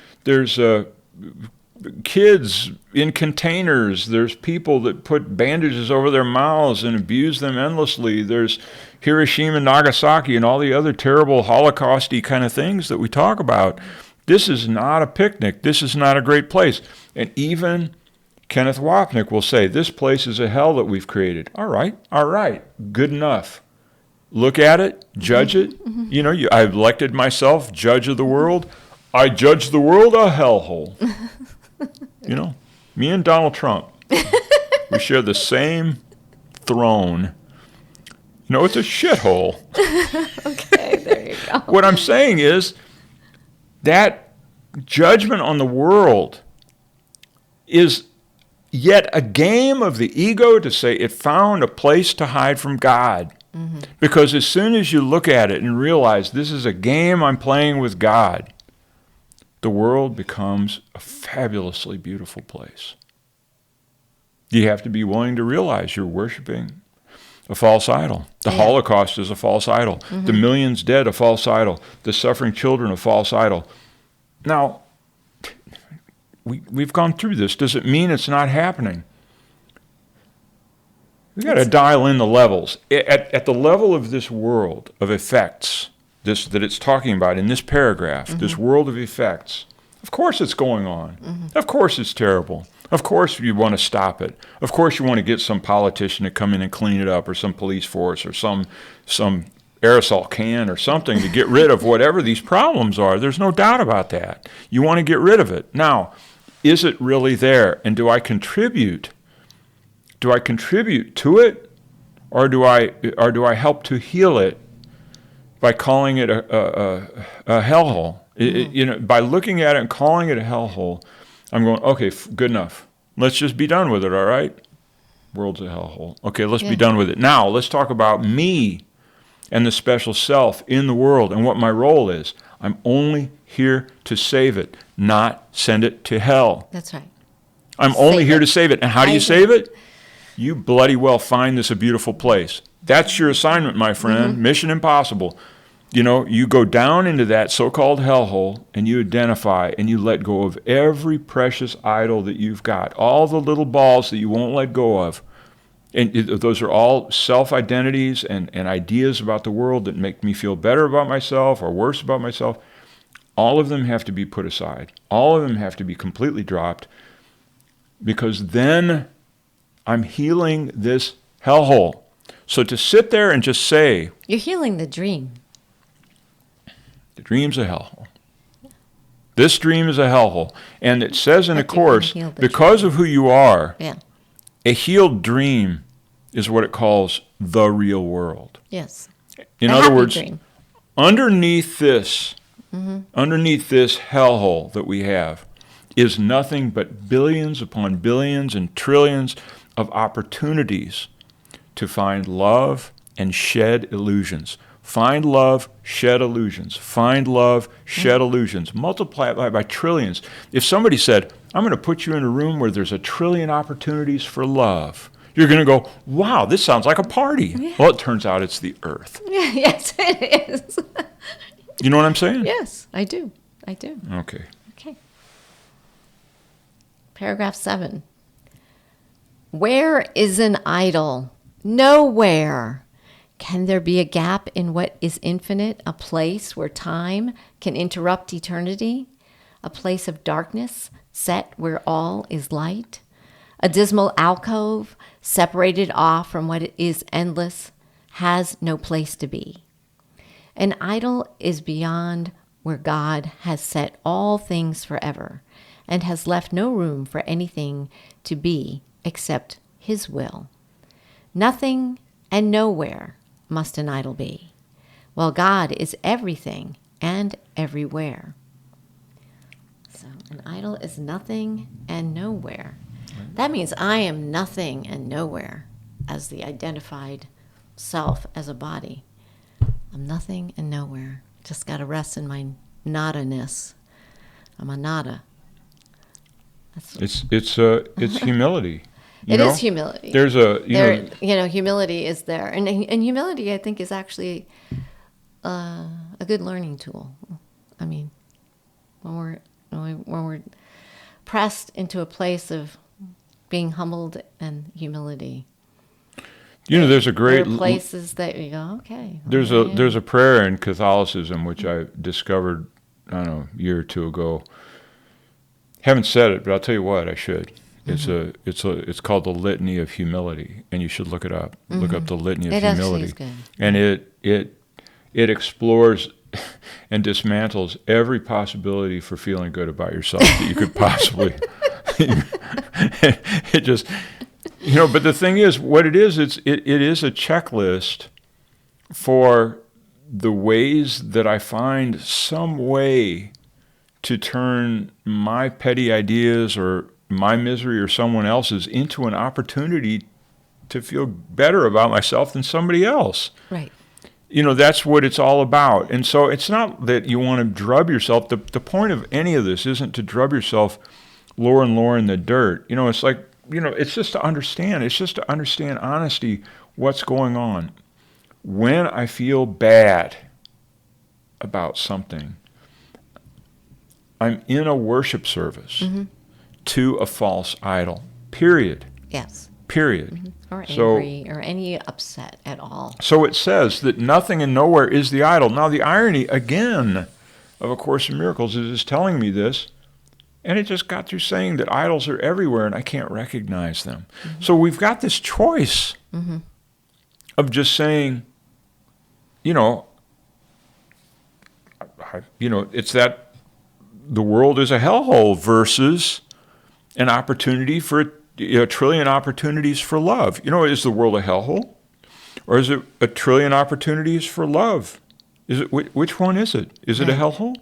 kids in containers. There's people that put bandages over their mouths and abuse them endlessly. There's Hiroshima, Nagasaki, and all the other terrible Holocaust-y kind of things that we talk about. This is not a picnic. This is not a great place. And even Kenneth Wapnick will say, this place is a hell that we've created. All right, good enough. Look at it, judge it. Mm-hmm. I've elected myself judge of the world. I judge the world a hellhole. Me and Donald Trump, we share the same throne. It's a shithole. Okay, there you go. What I'm saying is that judgment on the world is yet a game of the ego to say it found a place to hide from God. Mm-hmm. Because as soon as you look at it and realize this is a game I'm playing with God, the world becomes a fabulously beautiful place. You have to be willing to realize you're worshiping a false idol. The Holocaust is a false idol. Mm-hmm. The millions dead, a false idol. The suffering children, a false idol. Now, we've gone through this. Does it mean it's not happening? We've got to dial in the levels. At the level of this world of effects, that it's talking about in this paragraph, mm-hmm. this world of effects, of course it's going on. Mm-hmm. Of course it's terrible. Of course you want to stop it. Of course you want to get some politician to come in and clean it up, or some police force, or some aerosol can or something to get rid of whatever these problems are. There's no doubt about that. You want to get rid of it. Now, is it really there? And do I contribute? Do I contribute to it, or do I help to heal it by calling it a hellhole? Mm-hmm. By looking at it and calling it a hellhole, I'm going, okay, good enough. Let's just be done with it, all right? World's a hellhole. Okay, let's be done with it. Now, let's talk about me and the special self in the world and what my role is. I'm only here to save it, not send it to hell. That's right. I'm only here to save it. And how do you save it? You bloody well find this a beautiful place. That's your assignment, my friend. Mm-hmm. Mission impossible. You go down into that so-called hellhole and you identify and you let go of every precious idol that you've got, all the little balls that you won't let go of. And those are all self-identities and ideas about the world that make me feel better about myself or worse about myself. All of them have to be put aside. All of them have to be completely dropped, because then I'm healing this hellhole. So to sit there and just say... You're healing the dream. The dream's a hellhole. This dream is a hellhole. And it says in a course, because of who you are, a healed dream is what it calls the real world. Yes. In other words, underneath this hellhole that we have is nothing but billions upon billions and trillions of opportunities to find love and shed illusions. Find love, shed illusions. Find love, shed illusions. Multiply it by trillions. If somebody said, I'm going to put you in a room where there's 1 trillion opportunities for love, you're going to go, wow, this sounds like a party. Yeah. Well, it turns out it's the earth. Yeah, yes, it is. You know what I'm saying? Yes, I do. Okay. Paragraph 7. Where is an idol? Nowhere. Can there be a gap in what is infinite, a place where time can interrupt eternity, a place of darkness set where all is light, a dismal alcove separated off from what is endless, has no place to be? An idol is beyond where God has set all things forever and has left no room for anything to be except his will. Nothing and nowhere must an idol be, while God is everything and everywhere. So an idol is nothing and nowhere. That means I am nothing and nowhere as the identified self as a body. I'm nothing and nowhere. Just got to rest in my nada-ness. I'm a nada. It's humility. It is humility. There's a humility is there, and humility, I think, is actually a good learning tool. I mean, when we're pressed into a place of being humbled and humility. There's a great there are places that you go, okay. There's a prayer in Catholicism which I discovered, I don't know, a year or two ago. Haven't said it, but I'll tell you what, I should. It's called the Litany of Humility, and you should look it up. Look up the Litany of Humility. Is good. And it explores and dismantles every possibility for feeling good about yourself that you could possibly. It just, but the thing is, what it is, it is a checklist for the ways that I find some way to turn my petty ideas or my misery or someone else's into an opportunity to feel better about myself than somebody else. Right. That's what it's all about. And so it's not that you want to drub yourself. The point of any of this isn't to drub yourself lower and lower in the dirt. It's like, it's just to understand. It's just to understand honesty, what's going on. When I feel bad about something, I'm in a worship service to a false idol, period. Yes. Period. Or angry, or any upset at all. So it says that nothing and nowhere is the idol. Now the irony, again, of A Course in Miracles is telling me this, and it just got through saying that idols are everywhere and I can't recognize them. So we've got this choice of just saying, it's that the world is a hellhole versus an opportunity for a trillion opportunities for love. Is the world a hellhole? Or is it a trillion opportunities for love? Is it which one is it? Is it a hellhole?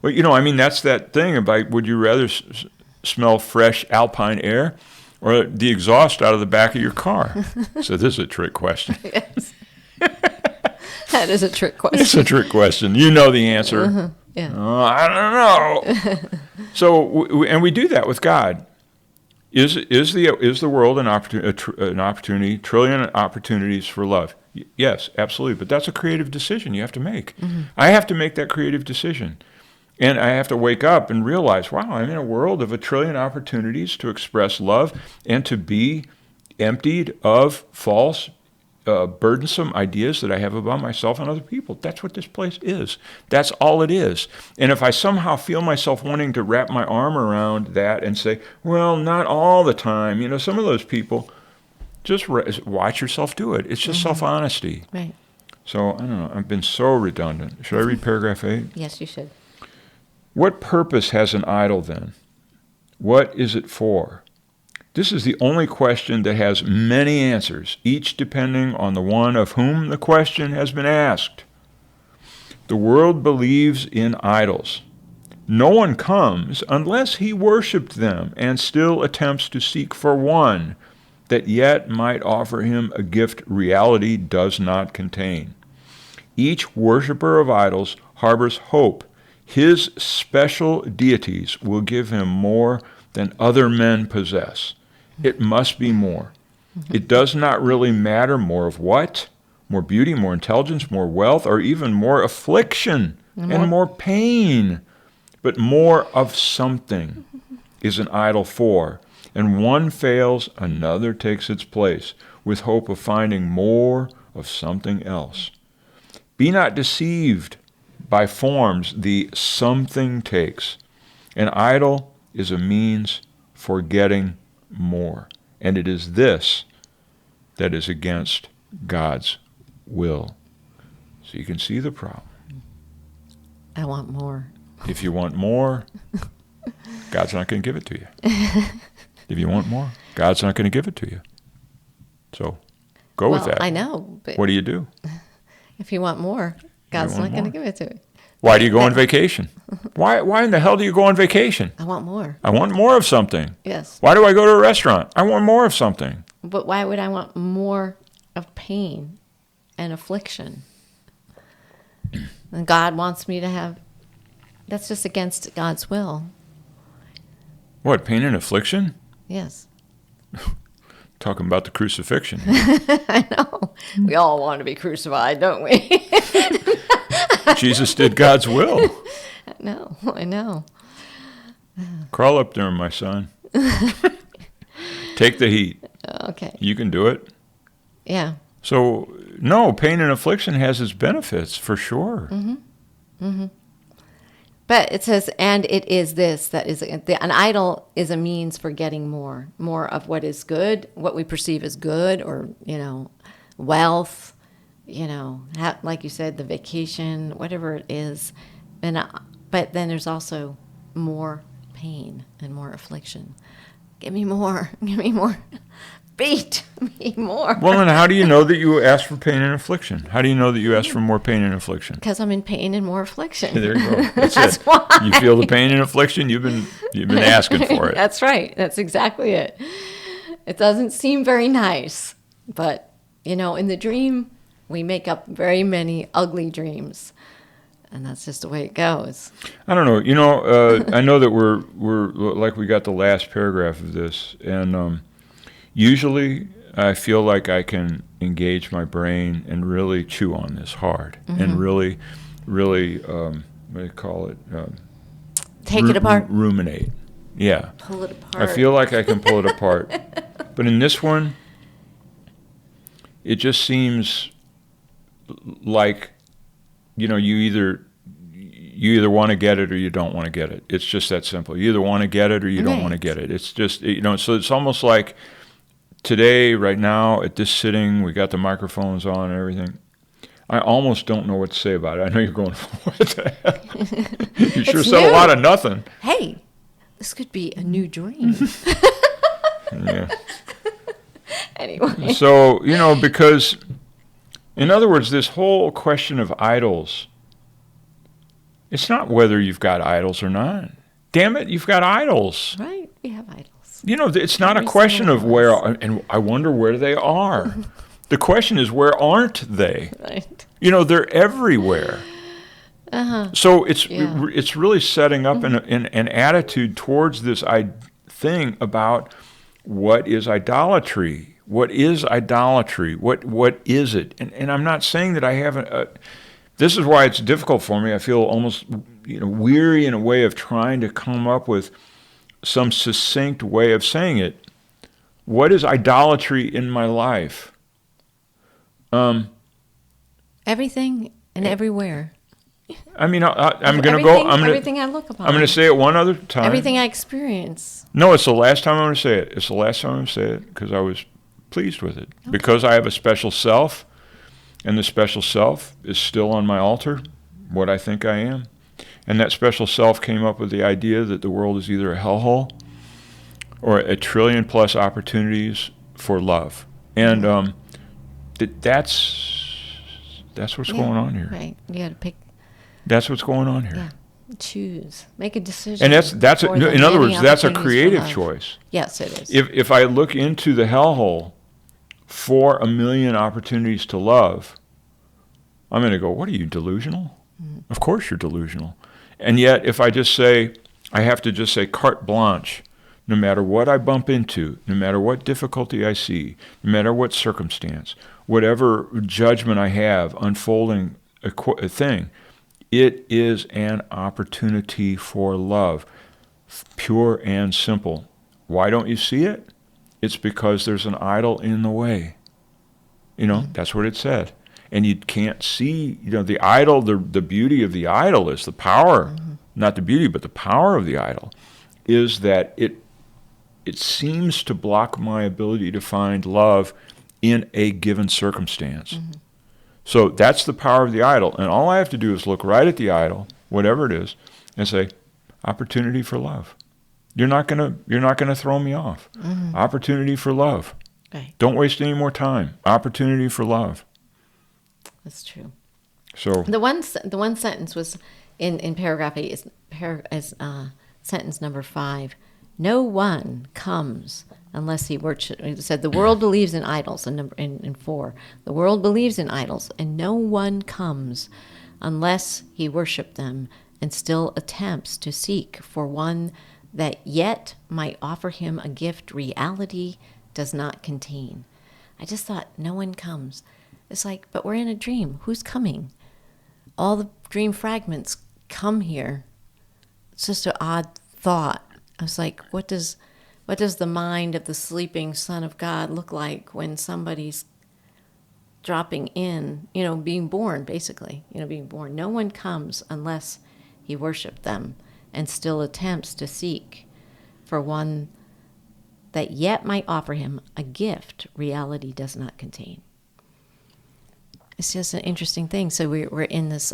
Well, that's that thing about would you rather smell fresh alpine air or the exhaust out of the back of your car? So this is a trick question. Yes. That is a trick question. It's a trick question. You know the answer. Yeah. I don't know. So, and we do that with God. Is the world an opportunity, trillion opportunities for love? Yes, absolutely. But that's a creative decision you have to make. I have to make that creative decision. And I have to wake up and realize, wow, I'm in a world of a trillion opportunities to express love and to be emptied of false, burdensome ideas that I have about myself and other people. That's what this place is. That's all it is. And if I somehow feel myself wanting to wrap my arm around that and say, well, not all the time, some of those people, just watch yourself do it. It's just self-honesty. Right. So, I don't know. I've been so redundant. Should I read paragraph 8? Yes, you should. What purpose has an idol then? What is it for? This is the only question that has many answers, each depending on the one of whom the question has been asked. The world believes in idols. No one comes unless he worshipped them and still attempts to seek for one that yet might offer him a gift reality does not contain. Each worshiper of idols harbors hope his special deities will give him more than other men possess. It must be more. It does not really matter more of what? More beauty, more intelligence, more wealth, or even more affliction and more pain. But more of something is an idol for. And one fails, another takes its place, with hope of finding more of something else. Be not deceived by forms the something takes. An idol is a means for getting more. And it is this that is against God's will. So you can see the problem. I want more. If you want more, God's not going to give it to you. If you want more, God's not going to give it to you. So go with that. I know. But what do you do? If you want more, God's not going to give it to you. Why do you go on vacation? Why in the hell do you go on vacation? I want more. I want more of something. Yes. Why do I go to a restaurant? I want more of something. But why would I want more of pain and affliction? And God wants me to have... That's just against God's will. What, pain and affliction? Yes. Talking about the crucifixion. I know. We all want to be crucified, don't we? Jesus did God's will. I know. Crawl up there, my son. Take the heat. Okay. You can do it. Yeah. So, no, pain and affliction has its benefits, for sure. Mm-hmm. Mm-hmm. But it says, and it is this, that is, an idol is a means for getting more of what is good, what we perceive as good, or, wealth, like you said, the vacation, whatever it is. But then there's also more pain and more affliction. Give me more. Beat me more. Well, and how do you know that you asked for pain and affliction? How do you know that you asked for more pain and affliction? Because I'm in pain and more affliction. There you go. That's it. Why. You feel the pain and affliction, you've been asking for it. That's right. That's exactly it. It doesn't seem very nice, but in the dream, we make up very many ugly dreams, and that's just the way it goes. I don't know. I know that we're like we got the last paragraph of this, and usually I feel like I can engage my brain and really chew on this hard, and really, what do you call it? Take it apart. Ruminate. Yeah. Pull it apart. I feel like I can pull it apart. But in this one, it just seems like, you either want to get it or you don't want to get it. It's just that simple. You either want to get it or you don't want to get it. It's just, so it's almost like today, right now, at this sitting, we got the microphones on and everything. I almost don't know what to say about it. I know you're going, what the hell? You sure said a lot of nothing. Hey, this could be a new dream. Yeah. Anyway. So, because, in other words, this whole question of idols, it's not whether you've got idols or not. Damn it, you've got idols. Right, we have idols. It's not a question of where, and I wonder where they are. The question is, where aren't they? Right. They're everywhere. So it's really setting up an attitude towards this thing about what is idolatry. What is idolatry? What is it? And I'm not saying that I haven't. This is why it's difficult for me. I feel almost weary in a way of trying to come up with some succinct way of saying it. What is idolatry in my life? Everything and everywhere. I mean, I'm going to go. Everything I look upon. I'm going to say it one other time. Everything I experience. No, it's the last time I'm going to say it. It's the last time I'm going to say it because I was pleased with it. Okay. Because I have a special self, and the special self is still on my altar, what I think I am. And that special self came up with the idea that the world is either a hellhole or a trillion plus opportunities for love. And that's what's going on here. Right. You got to pick. That's what's going on here. Yeah. Choose. Make a decision. And in other words, that's a creative choice. Yes, it is. If I look into the hellhole for 1 million opportunities to love, I'm going to go, what are you, delusional? Of course you're delusional. And yet, if I have to just say carte blanche, no matter what I bump into, no matter what difficulty I see, no matter what circumstance, whatever judgment I have unfolding a thing, it is an opportunity for love, pure and simple. Why don't you see it? It's because there's an idol in the way. That's what it said. And you can't see, the idol, the beauty of the idol is the power, not the beauty, but the power of the idol is that it seems to block my ability to find love in a given circumstance. So that's the power of the idol. And all I have to do is look right at the idol, whatever it is, and say, opportunity for love. You're not gonna throw me off. Opportunity for love. Right. Don't waste any more time. Opportunity for love. That's true. So the one sentence was in paragraph 8 is sentence number 5. No one comes unless he worships. It said the world believes in idols. In 4, the world believes in idols, and no one comes unless he worship them, and still attempts to seek for one that yet might offer him a gift, reality, does not contain. I just thought, no one comes. It's like, but we're in a dream. Who's coming? All the dream fragments come here. It's just an odd thought. I was like, what does the mind of the sleeping Son of God look like when somebody's dropping in, being born, basically, being born? No one comes unless he worshiped them and still attempts to seek for one that yet might offer him a gift reality does not contain. It's just an interesting thing. So we're in this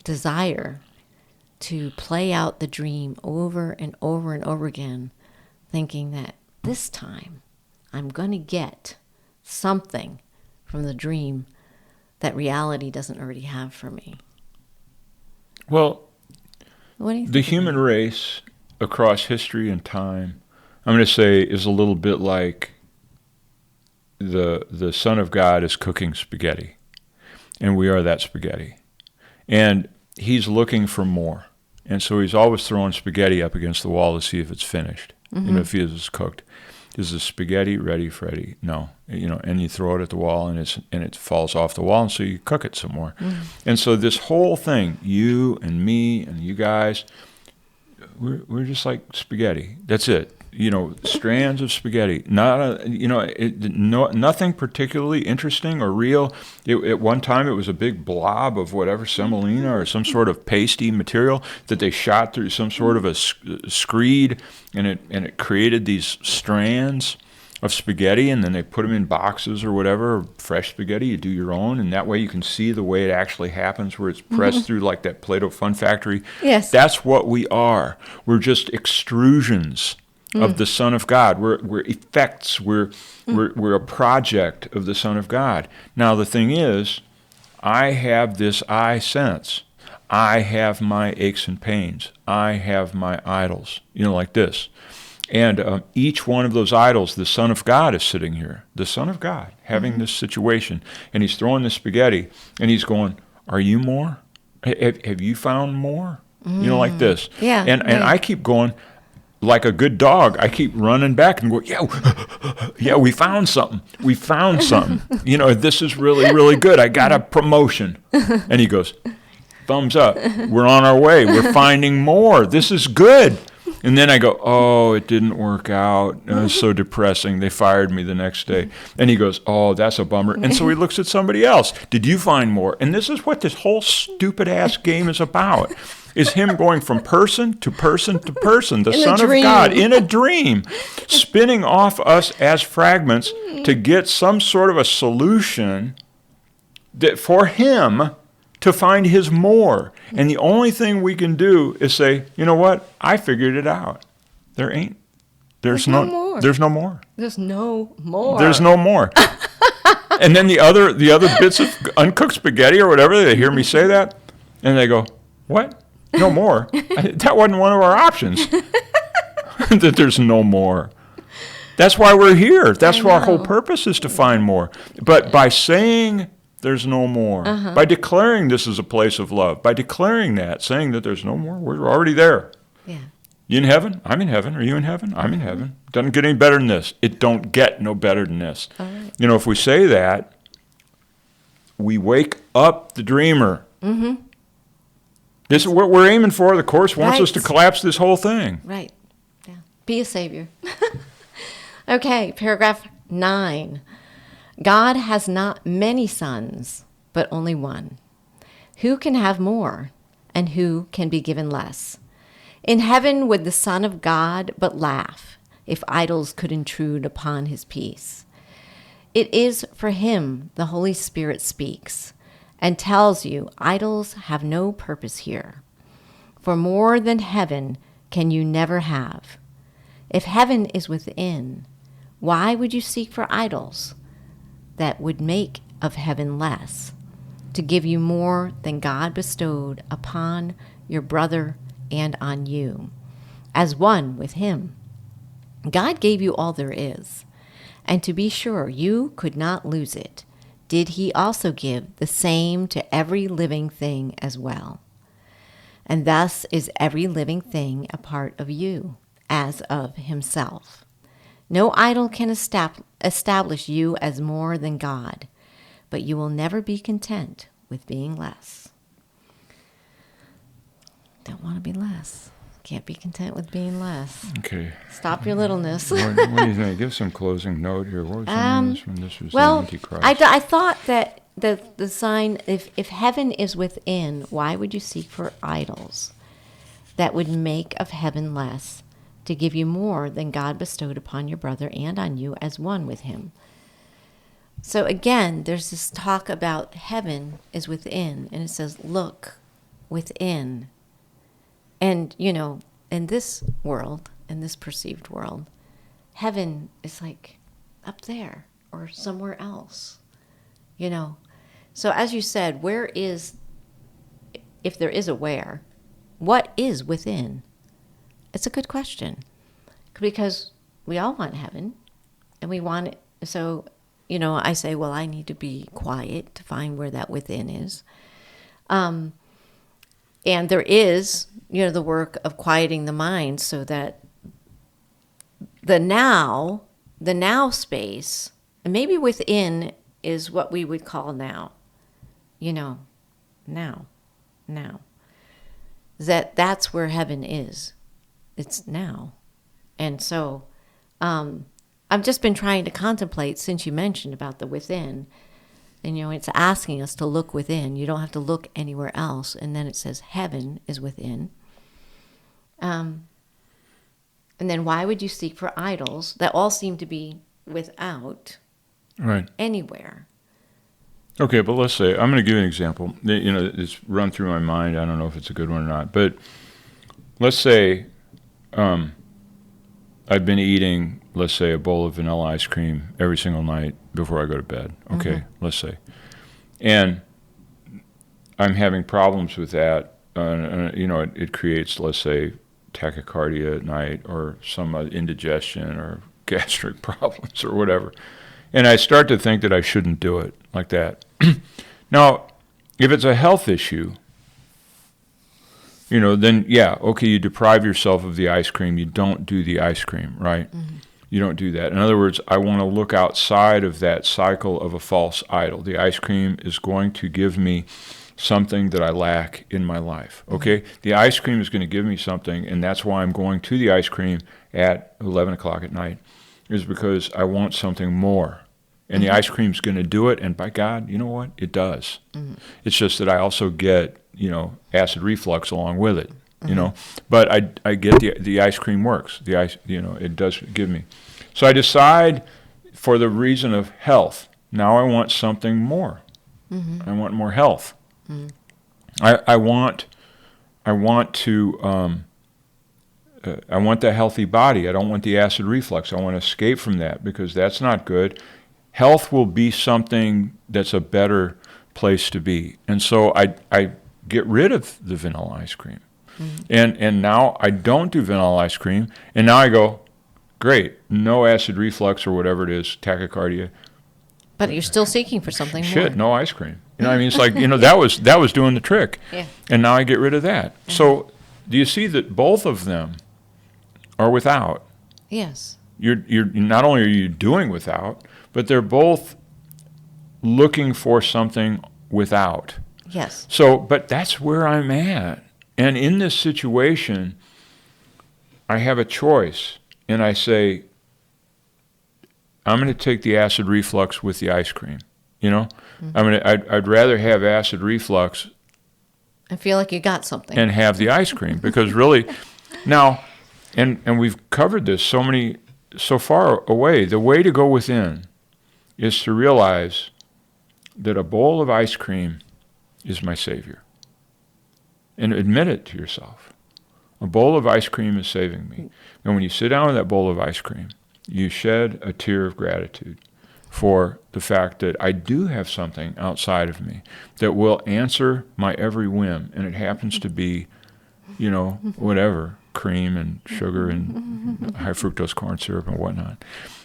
desire to play out the dream over and over and over again, thinking that this time I'm going to get something from the dream that reality doesn't already have for me. Well, what do you think the human race across history and time, I'm going to say, is a little bit like the Son of God is cooking spaghetti, and we are that spaghetti. And he's looking for more. And so he's always throwing spaghetti up against the wall to see if it's finished, if it is cooked. Is the spaghetti ready, Freddie? No. And you throw it at the wall, and it falls off the wall, and so you cook it some more. And so this whole thing, you and me and you guys, we're just like spaghetti. That's it. Strands of spaghetti. Nothing particularly interesting or real. At one time, it was a big blob of whatever, semolina or some sort of pasty material that they shot through some sort of a screed, and it created these strands of spaghetti, and then they put them in boxes or whatever, fresh spaghetti. You do your own, and that way you can see the way it actually happens, where it's pressed through like that Play-Doh Fun Factory. Yes. That's what we are. We're just extrusions of the Son of God. We're effects. We're a project of the Son of God. Now the thing is, I have this I sense. I have my aches and pains. I have my idols. Like this. And each one of those idols, the Son of God is sitting here. The Son of God having this situation, and he's throwing the spaghetti, and he's going, "Are you more? Have you found more?" Like this. Yeah. And I keep going. Like a good dog, I keep running back and going, yeah, we found something. We found something. This is really, really good. I got a promotion. And he goes, thumbs up. We're on our way. We're finding more. This is good. And then I go, oh, it didn't work out. It was so depressing. They fired me the next day. And he goes, oh, that's a bummer. And so he looks at somebody else. Did you find more? And this is what this whole stupid-ass game is about. Is him going from person to person to person, the Son of God, in a dream, spinning off us as fragments to get some sort of a solution that for him to find his more. And the only thing we can do is say, you know what? I figured it out. There's no more. There's no more. There's no more. There's no more. And then the other bits of uncooked spaghetti or whatever, they hear me say that, and they go, what? No more? That wasn't one of our options. That there's no more. That's why we're here. That's why our whole purpose is to find more. But by saying there's no more, by declaring this is a place of love, by declaring that, saying that there's no more, we're already there. Yeah. You in heaven? I'm in heaven. Are you in heaven? I'm in heaven. Doesn't get any better than this. It don't get no better than this. All right. If we say that, we wake up the dreamer. This is what we're aiming for. The Course wants us to collapse this whole thing. Right. Yeah. Be a savior. Okay, paragraph 9. God has not many sons, but only one. Who can have more, and who can be given less? In heaven would the Son of God but laugh if idols could intrude upon his peace. It is for him the Holy Spirit speaks and tells you idols have no purpose here. For more than heaven can you never have. If heaven is within, why would you seek for idols that would make of heaven less, to give you more than God bestowed upon your brother and on you, as one with him? God gave you all there is, and to be sure you could not lose it, did he also give the same to every living thing as well. And thus is every living thing a part of you, as of himself. No idol can establish you as more than God, but you will never be content with being less. Don't want to be less. Can't be content with being less. Okay. Stop your littleness. What do you think? Give some closing note here. What was the name of this one? This was the Well, Antichrist. I thought that the sign, if heaven is within, why would you seek for idols that would make of heaven less, to give you more than God bestowed upon your brother and on you as one with him? So again, there's this talk about heaven is within, and it says, look within. And, in this world, in this perceived world, heaven is like up there or somewhere else, So as you said, if there is a where, what is within? It's a good question, because we all want heaven, and we want it. So, I say, well, I need to be quiet to find where that within is. And there is, the work of quieting the mind so that the now space, and maybe within is what we would call now, now. That's where heaven is. It's now. And so I've just been trying to contemplate, since you mentioned about the within, and it's asking us to look within. You don't have to look anywhere else. And then it says heaven is within. And then why would you seek for idols that all seem to be without anywhere? Okay, but let's say, I'm going to give you an example. It's run through my mind. I don't know if it's a good one or not. But let's say I've been eating, let's say, a bowl of vanilla ice cream every single night before I go to bed. Okay, let's say. And I'm having problems with that. It creates, let's say, tachycardia at night, or some indigestion or gastric problems or whatever. And I start to think that I shouldn't do it like that. Now, if it's a health issue, then you deprive yourself of the ice cream. You don't do the ice cream, right? Mm-hmm. You don't do that. In other words, I want to look outside of that cycle of a false idol. The ice cream is going to give me something that I lack in my life, okay? Mm-hmm. The ice cream is going to give me something, and that's why I'm going to the ice cream at 11 o'clock at night, is because I want something more. And the ice cream's going to do it, and by God, you know what? It does. Mm-hmm. It's just that I also get, acid reflux along with it, But I get the ice cream works. The ice, it does give me. So I decide, for the reason of health, now I want something more. Mm-hmm. I want more health. Mm-hmm. I want the healthy body. I don't want the acid reflux. I want to escape from that, because that's not good. Health will be something that's a better place to be. And so I get rid of the vanilla ice cream. Mm-hmm. And now I don't do vanilla ice cream. And now I go, great, no acid reflux or whatever it is, tachycardia. But you're still seeking for something more. Shit, no ice cream. It's like, that was doing the trick. Yeah. And now I get rid of that. Mm-hmm. So do you see that both of them are without? Yes. You're not only are you doing without, but they're both looking for something without. Yes. So, but that's where I'm at. And in this situation, I have a choice. And I say, I'm going to take the acid reflux with the ice cream. Mm-hmm. I'd rather have acid reflux. I feel like you got something. And have the ice cream. Because really, now, and we've covered this so far away, the way to go within is to realize that a bowl of ice cream is my Savior. And admit it to yourself. A bowl of ice cream is saving me. And when you sit down with that bowl of ice cream, you shed a tear of gratitude for the fact that I do have something outside of me that will answer my every whim. And it happens to be, whatever, cream and sugar and high fructose corn syrup and whatnot.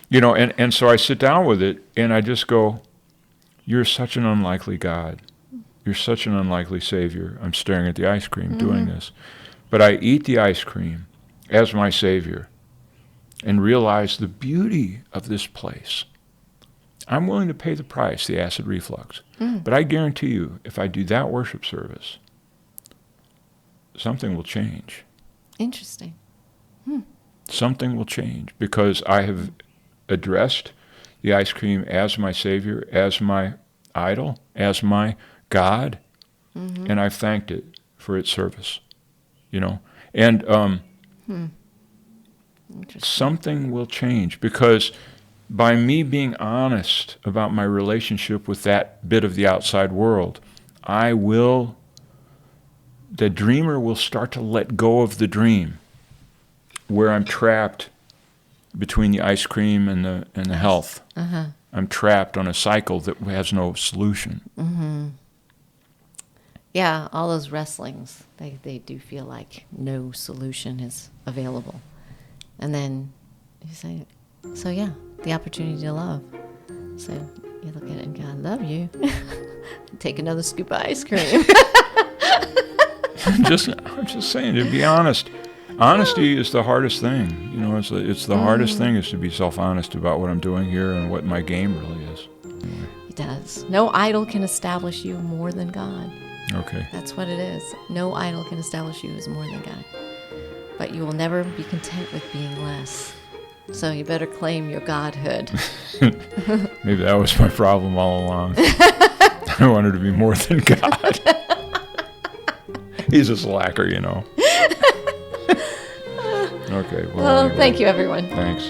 And so I sit down with it and I just go, you're such an unlikely God. You're such an unlikely Savior. I'm staring at the ice cream doing this. But I eat the ice cream as my Savior. and realize the beauty of this place. I'm willing to pay the price, the acid reflux. But I guarantee you, if I do that worship service, something will change. Interesting. Something will change because I have addressed the ice cream as my Savior, as my idol, as my God, and I've thanked it for its service, And something will change because by me being honest about my relationship with that bit of the outside world, the dreamer will start to let go of the dream where I'm trapped between the ice cream and the health. I'm trapped on a cycle that has no solution. Yeah, all those wrestlings, they do feel like no solution is available. And then you say, so yeah, the opportunity to love. So you look at it and go, I love you. Take another scoop of ice cream. I'm just saying, to be honest. Honesty is the hardest thing. It's the hardest thing is to be self-honest about what I'm doing here and what my game really is. Anyway. It does. No idol can establish you more than God. Okay. That's what it is. No idol can establish you as more than God. But you will never be content with being less. So you better claim your godhood. Maybe that was my problem all along. I wanted to be more than God. He's a slacker, Okay. Well, anyway. Thank you, everyone. Thanks.